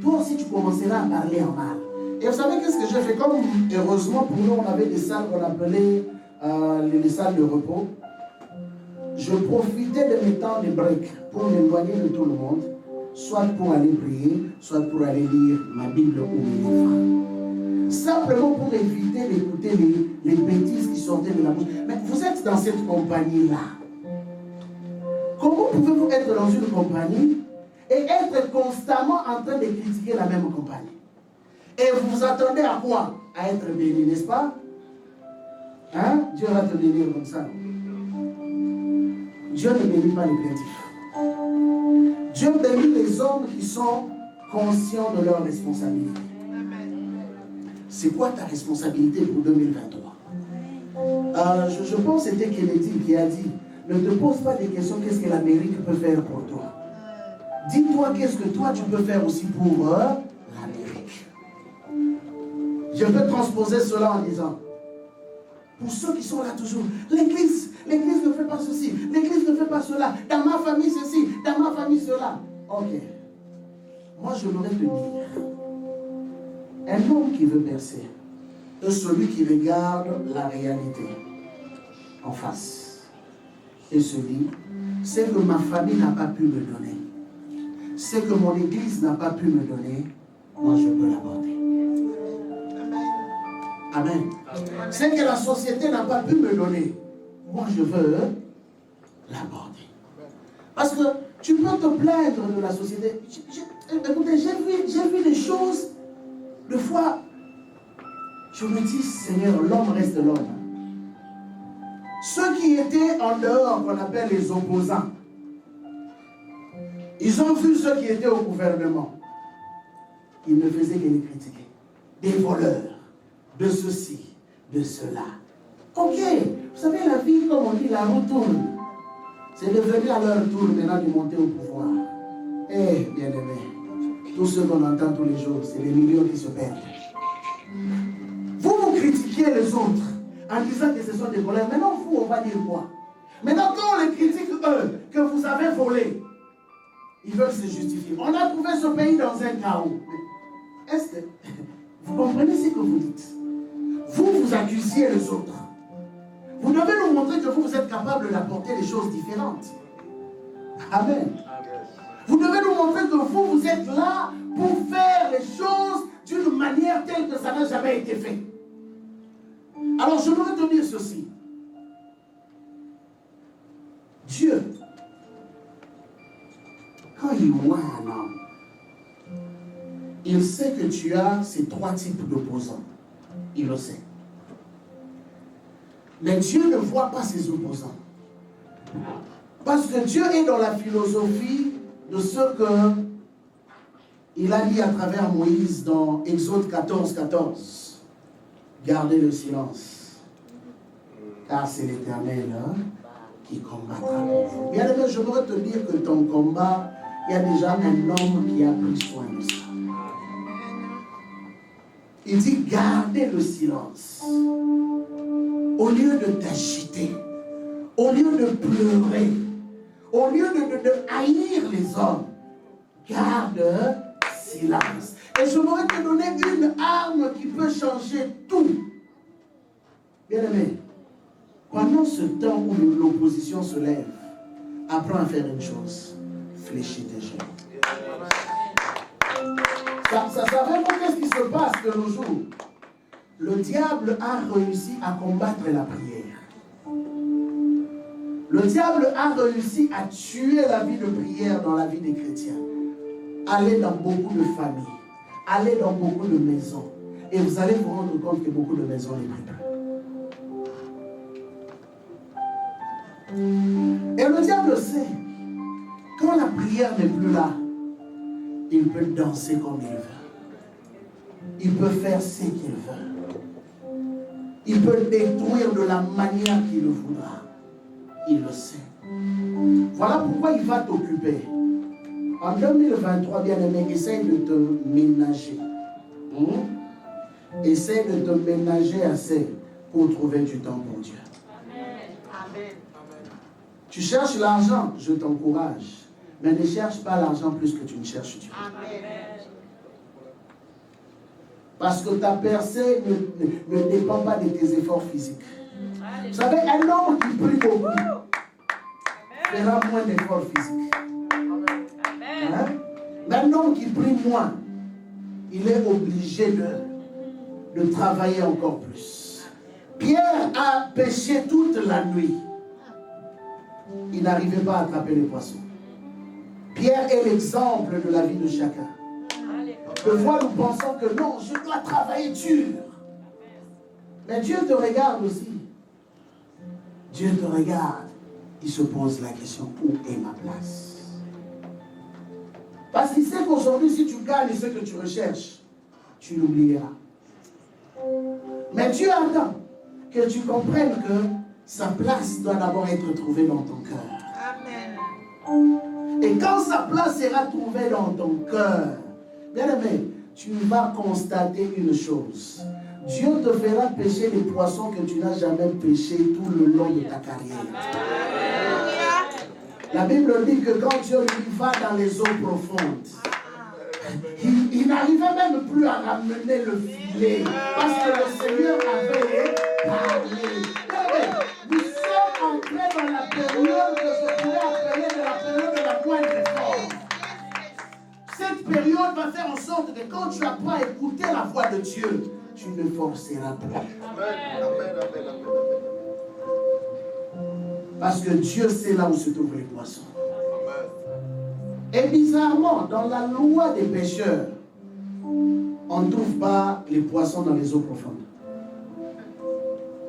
toi aussi, tu commenceras à parler en mal. Et vous savez qu'est-ce que j'ai fait? Comme heureusement pour nous, on avait des salles qu'on appelait les salles de repos. Je profitais de mes temps de break pour m'éloigner de tout le monde, soit pour aller prier, soit pour aller lire ma Bible ou mes livres. Simplement pour éviter d'écouter les bêtises qui sortaient de la bouche. Mais vous êtes dans cette compagnie-là. Comment pouvez-vous être dans une compagnie et être constamment en train de critiquer la même compagnie? Et vous vous attendez à quoi? À être béni, n'est-ce pas? Hein? Dieu va te bénir comme ça. Dieu ne bénit pas les plaintifs. Dieu bénit les hommes qui sont conscients de leur responsabilité. C'est quoi ta responsabilité pour 2023? Je pense que c'était Kennedy qui a dit, ne te pose pas des questions, qu'est-ce que l'Amérique peut faire pour toi? Dis-toi qu'est-ce que toi tu peux faire aussi pour l'Amérique. Je peux transposer cela en disant, pour ceux qui sont là toujours, l'église ne fait pas ceci, l'église ne fait pas cela, dans ma famille ceci, dans ma famille cela. Ok. Moi je voudrais te dire, un homme qui veut percer est celui qui regarde la réalité en face et se dit, c'est que ma famille n'a pas pu me donner, c'est que mon église n'a pas pu me donner, moi je peux l'aborder. Amen. C'est que la société n'a pas pu me donner, moi je veux l'aborder. Parce que tu peux te plaindre de la société. Écoutez, j'ai vu des choses, des fois, je me dis, Seigneur, l'homme reste l'homme. Ceux qui étaient en dehors, qu'on appelle les opposants, ils ont vu ceux qui étaient au gouvernement. Ils ne faisaient que les critiquer. Des voleurs, de ceci, de cela. Ok, vous savez, la vie, comme on dit, la roue tourne. C'est devenu à leur tour maintenant de monter au pouvoir. Eh, bien-aimés, tout ce qu'on entend tous les jours, c'est les millions qui se perdent. Vous critiquez les autres en disant que ce sont des voleurs. Maintenant, vous, on va dire quoi? Maintenant, quand on les critique, eux, que vous avez volé, ils veulent se justifier. On a trouvé ce pays dans un chaos. Est-ce que vous comprenez ce que vous dites? vous accusiez les autres. Vous devez nous montrer que vous êtes capable d'apporter des choses différentes. Amen. Vous devez nous montrer que vous êtes là pour faire les choses d'une manière telle que ça n'a jamais été fait. Alors je voudrais te dire ceci. Dieu, quand il voit un homme, il sait que tu as ces 3 types d'opposants. Il le sait. Mais Dieu ne voit pas ses opposants. Parce que Dieu est dans la philosophie de ce qu'il a dit à travers Moïse dans Exode 14, 14. Gardez le silence. Car c'est l'Éternel qui combattra pour vous. Bien aimé, je voudrais te dire que ton combat, il y a déjà un homme qui a pris soin de ça. Il dit gardez le silence. Au lieu de t'agiter, au lieu de pleurer, au lieu de haïr les hommes, garde silence. Et je voudrais te donner une arme qui peut changer tout. Bien aimé, pendant ce temps où l'opposition se lève, apprends à faire une chose. Fléchis tes genoux. Ça vraiment qu'est-ce qui se passe de nos jours? Le diable a réussi à combattre la prière. Le diable a réussi à tuer la vie de prière dans la vie des chrétiens. Allez dans beaucoup de familles, allez dans beaucoup de maisons, et vous allez vous rendre compte que beaucoup de maisons ne prient plus. Et le diable sait, quand la prière n'est plus là, il peut danser comme il veut. Il peut faire ce qu'il veut. Il peut détruire de la manière qu'il le voudra. Il le sait. Voilà pourquoi il va t'occuper. En 2023, bien aimé, essaye de te ménager. Essaye de te ménager assez pour trouver du temps pour Dieu. Amen. Tu cherches l'argent, je t'encourage. Mais ne cherche pas l'argent plus que tu ne cherches Dieu. Amen. Parce que ta percée ne dépend pas de tes efforts physiques. Vous savez, un homme qui prie beaucoup fera moins d'efforts physiques. Hein? Mais un homme qui prie moins, il est obligé de travailler encore plus. Pierre a pêché toute la nuit. Il n'arrivait pas à attraper les poissons. Pierre est l'exemple de la vie de chacun. Des fois, nous pensons que non, je dois travailler dur. Mais Dieu te regarde aussi. Dieu te regarde. Il se pose la question, où est ma place? Parce qu'il sait qu'aujourd'hui, si tu gagnes ce que tu recherches, tu l'oublieras. Mais Dieu attend que tu comprennes que sa place doit d'abord être trouvée dans ton cœur. Amen. Et quand sa place sera trouvée dans ton cœur, bien aimé, tu vas constater une chose. Dieu te fera pêcher les poissons que tu n'as jamais pêchés tout le long de ta carrière. La Bible dit que quand Dieu lui va dans les eaux profondes, il n'arrivait même plus à ramener le filet parce que le Seigneur avait parlé. Nous sommes entrés dans la période que je pourrais appeler de la période de la moindre forme. Cette période va faire en sorte que quand tu apprends à écouter la voix de Dieu, tu ne forceras plus. Parce que Dieu sait là où se trouvent les poissons. Et bizarrement, dans la loi des pêcheurs, on ne trouve pas les poissons dans les eaux profondes.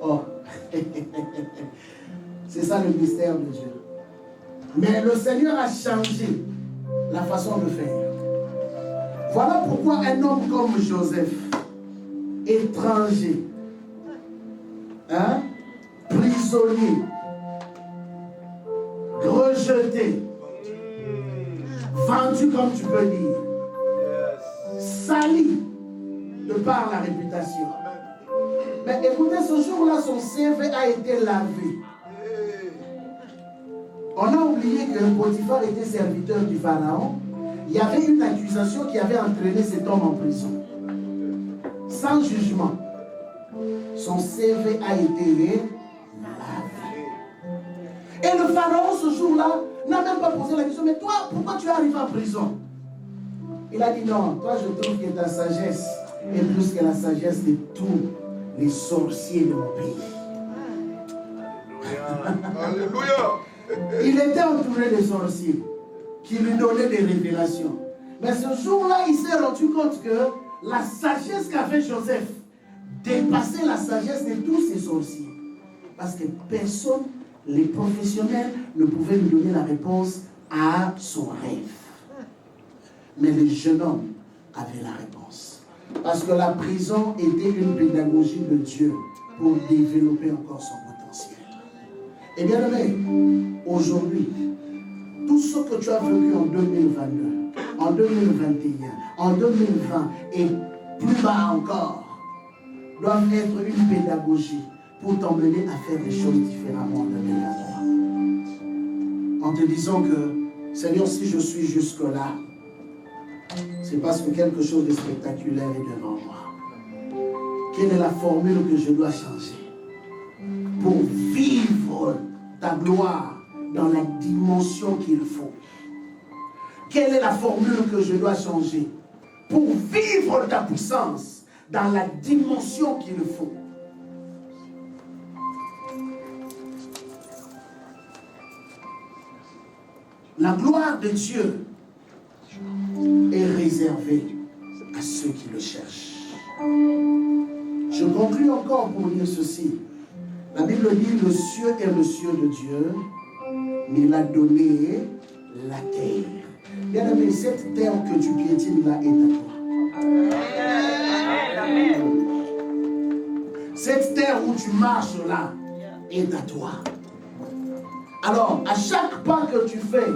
Oh, c'est ça le mystère de Dieu. Mais le Seigneur a changé la façon de faire. Voilà pourquoi un homme comme Joseph, étranger, prisonnier, rejeté, vendu comme tu peux dire, sali de par la réputation. Mais écoutez, ce jour-là, son CV a été lavé. On a oublié que Potiphar était serviteur du Pharaon. Il y avait une accusation qui avait entraîné cet homme en prison. Sans jugement. Son CV a été lavé. Et le pharaon, ce jour-là, n'a même pas posé la question, mais toi, pourquoi tu es arrivé en prison? Il a dit non, toi je trouve que ta sagesse est plus que la sagesse de tous les sorciers de mon pays. Alléluia. Il était entouré de sorciers qui lui donnaient des révélations. Mais ce jour-là, il s'est rendu compte que la sagesse qu'avait Joseph dépassait la sagesse de tous ces sorciers. Parce que personne, les professionnels, ne pouvaient lui donner la réponse à son rêve. Mais le jeune homme avait la réponse. Parce que la prison était une pédagogie de Dieu pour développer encore son potentiel. Et bien aimé, aujourd'hui, tout ce que tu as vécu en 2022, en 2021, en 2020 et plus bas encore, doivent être une pédagogie pour t'emmener à faire des choses différemment en 2023. En te disant que, Seigneur, si je suis jusque-là, c'est parce que quelque chose de spectaculaire est devant moi. Quelle est la formule que je dois changer pour vivre ta gloire dans la dimension qu'il faut? Quelle est la formule que je dois changer pour vivre ta puissance dans la dimension qu'il faut? La gloire de Dieu est réservée à ceux qui le cherchent. Je conclue encore pour dire ceci. La Bible dit, le ciel est le ciel de Dieu, mais il a donné la terre. Bien aimé, cette terre que tu piétines là est à toi. Cette terre où tu marches là est à toi. Alors, à chaque pas que tu fais,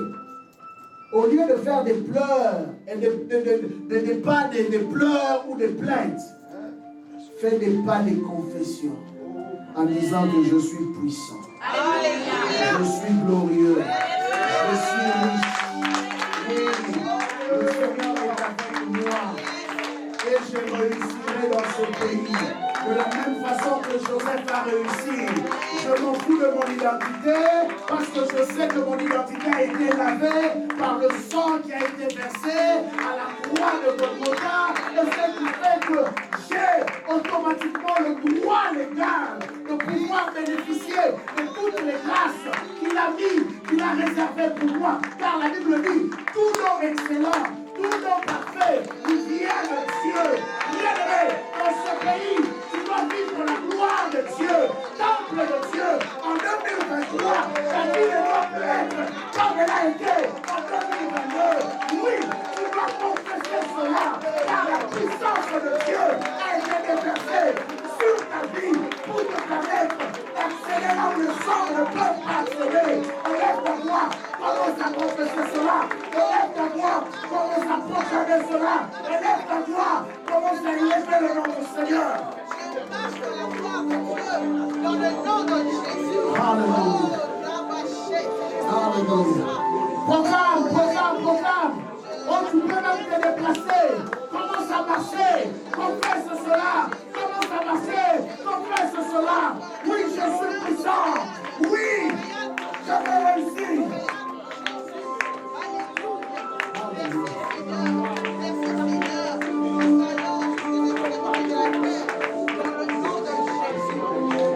au lieu de faire des pleurs, et des pas de pleurs ou de plaintes, fais des pas de confession en disant que je suis puissant, je suis glorieux, je suis riche. Oui, le Seigneur est avec moi et je réussirai dans ce pays. De la même façon que Joseph a réussi, je m'en fous de mon identité parce que je sais que mon identité a été lavée par le sang qui a été versé à la croix de Golgotha, et ce qui fait que j'ai automatiquement le droit légal de pouvoir bénéficier de toutes les grâces qu'il a mis, qu'il a réservées pour moi. Car la Bible dit, tout nom excellent, tout nom parfait, il vient de Dieu. Bien-aimé, dans ce pays, tu dois vivre la gloire de Dieu, temple de Dieu. En 2023, ta vie ne doit plus être comme elle a été en 2022. Oui, tu dois confesser cela, car la puissance de Dieu a été déversée sur ta vie pour te permettre d'accéder là où le sang ne peut pas accéder. Enlève ta voix, commence à confesser cela. Enlève ta voix, commence à proclamer cela. Enlève ta voix, commence à élever le nom du Seigneur. Je marche dans la gloire de Dieu, dans le nom de Jésus. Alléluia. Alléluia. Proclame, proclame, proclame. Oh, tu peux même te déplacer. Commence à marcher. Confesse cela. Commence à marcher. Confesse cela. Oui, je suis puissant. Oui, je vais réussir.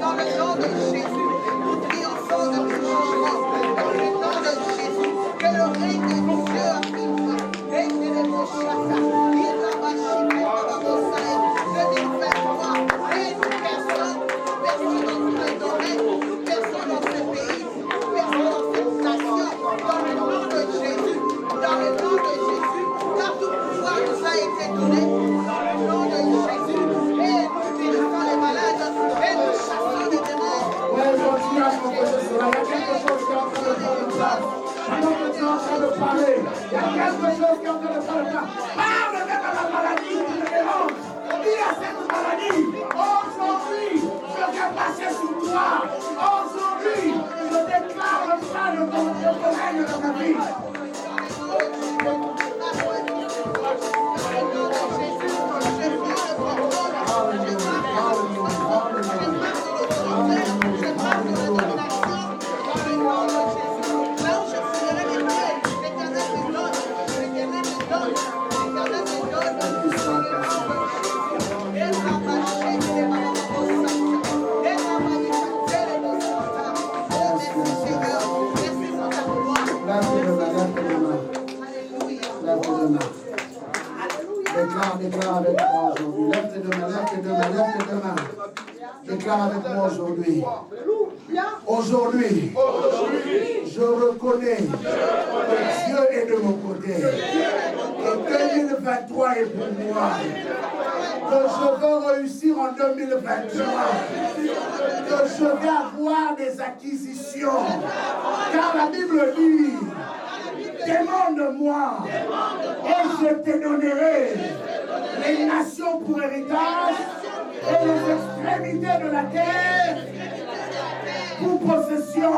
Dans le nom de Jésus, nous triomphons de tout changement. Dans le nom de Jésus, que le règne de Dieu arrive. Règne de mon chata. Il va marcher dans la montagne. 2023, règne personne dans ce domaine, personne dans ce pays, personne dans cette nation. Dans le nom de Jésus, dans le nom de Jésus, car tout pouvoir nous a été donné. Dans le nom de Jésus, et nous guérissons les malades, et nous chassons les démons. Ouais, continue à confesser cela. Il y a quelque chose qui est en train de prendre place. Pendant que tu es en train de parler, il y a quelque chose qui est en train de prendre place. Parle même à la maladie qui te dérange. Dis à cette maladie, aujourd'hui, je viens passer sous toi. Aujourd'hui, je déclare le plan de ton règne dans ta vie. Hallelujah, hallelujah, hallelujah. je reconnais que Dieu est de mon côté. Et 2023 est pour moi. Que je veux réussir en 2023. Que je vais avoir des acquisitions. Car la Bible dit, demande-moi et je te donnerai les nations pour héritage et les extrémités de la terre pour possession.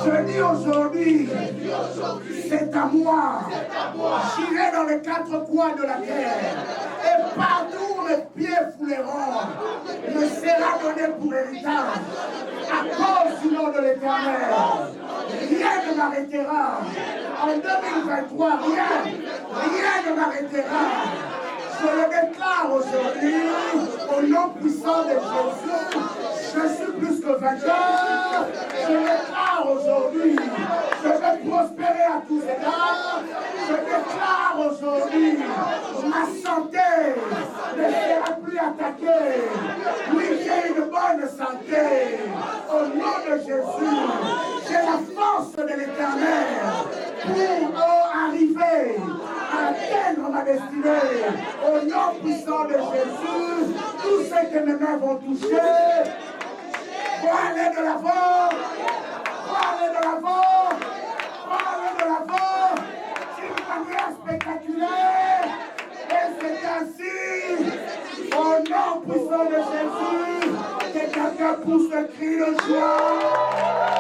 Je dis aujourd'hui, c'est à moi. J'irai dans les quatre coins de la terre et partout où mes pieds fouleront me sera donné pour héritage. À cause du nom de l'Éternel, rien ne m'arrêtera. En 2023, rien ne m'arrêtera. Je le déclare aujourd'hui, au nom puissant de Jésus, je suis plus que vainqueur. Je déclare aujourd'hui, je vais prospérer à tous égards. Je déclare aujourd'hui, ma santé ne sera plus attaquée. Oui, j'ai une bonne santé. Au nom de Jésus, j'ai la force de l'Éternel pour arriver à atteindre ma destinée. Au nom puissant de Jésus, tout ce que mes mains vont toucher, faut aller de l'avant, faut aller de l'avant, faut aller de l'avant, d'une manière spectaculaire. Et c'est ainsi, au nom puissant de Jésus, que quelqu'un pousse un cri de joie.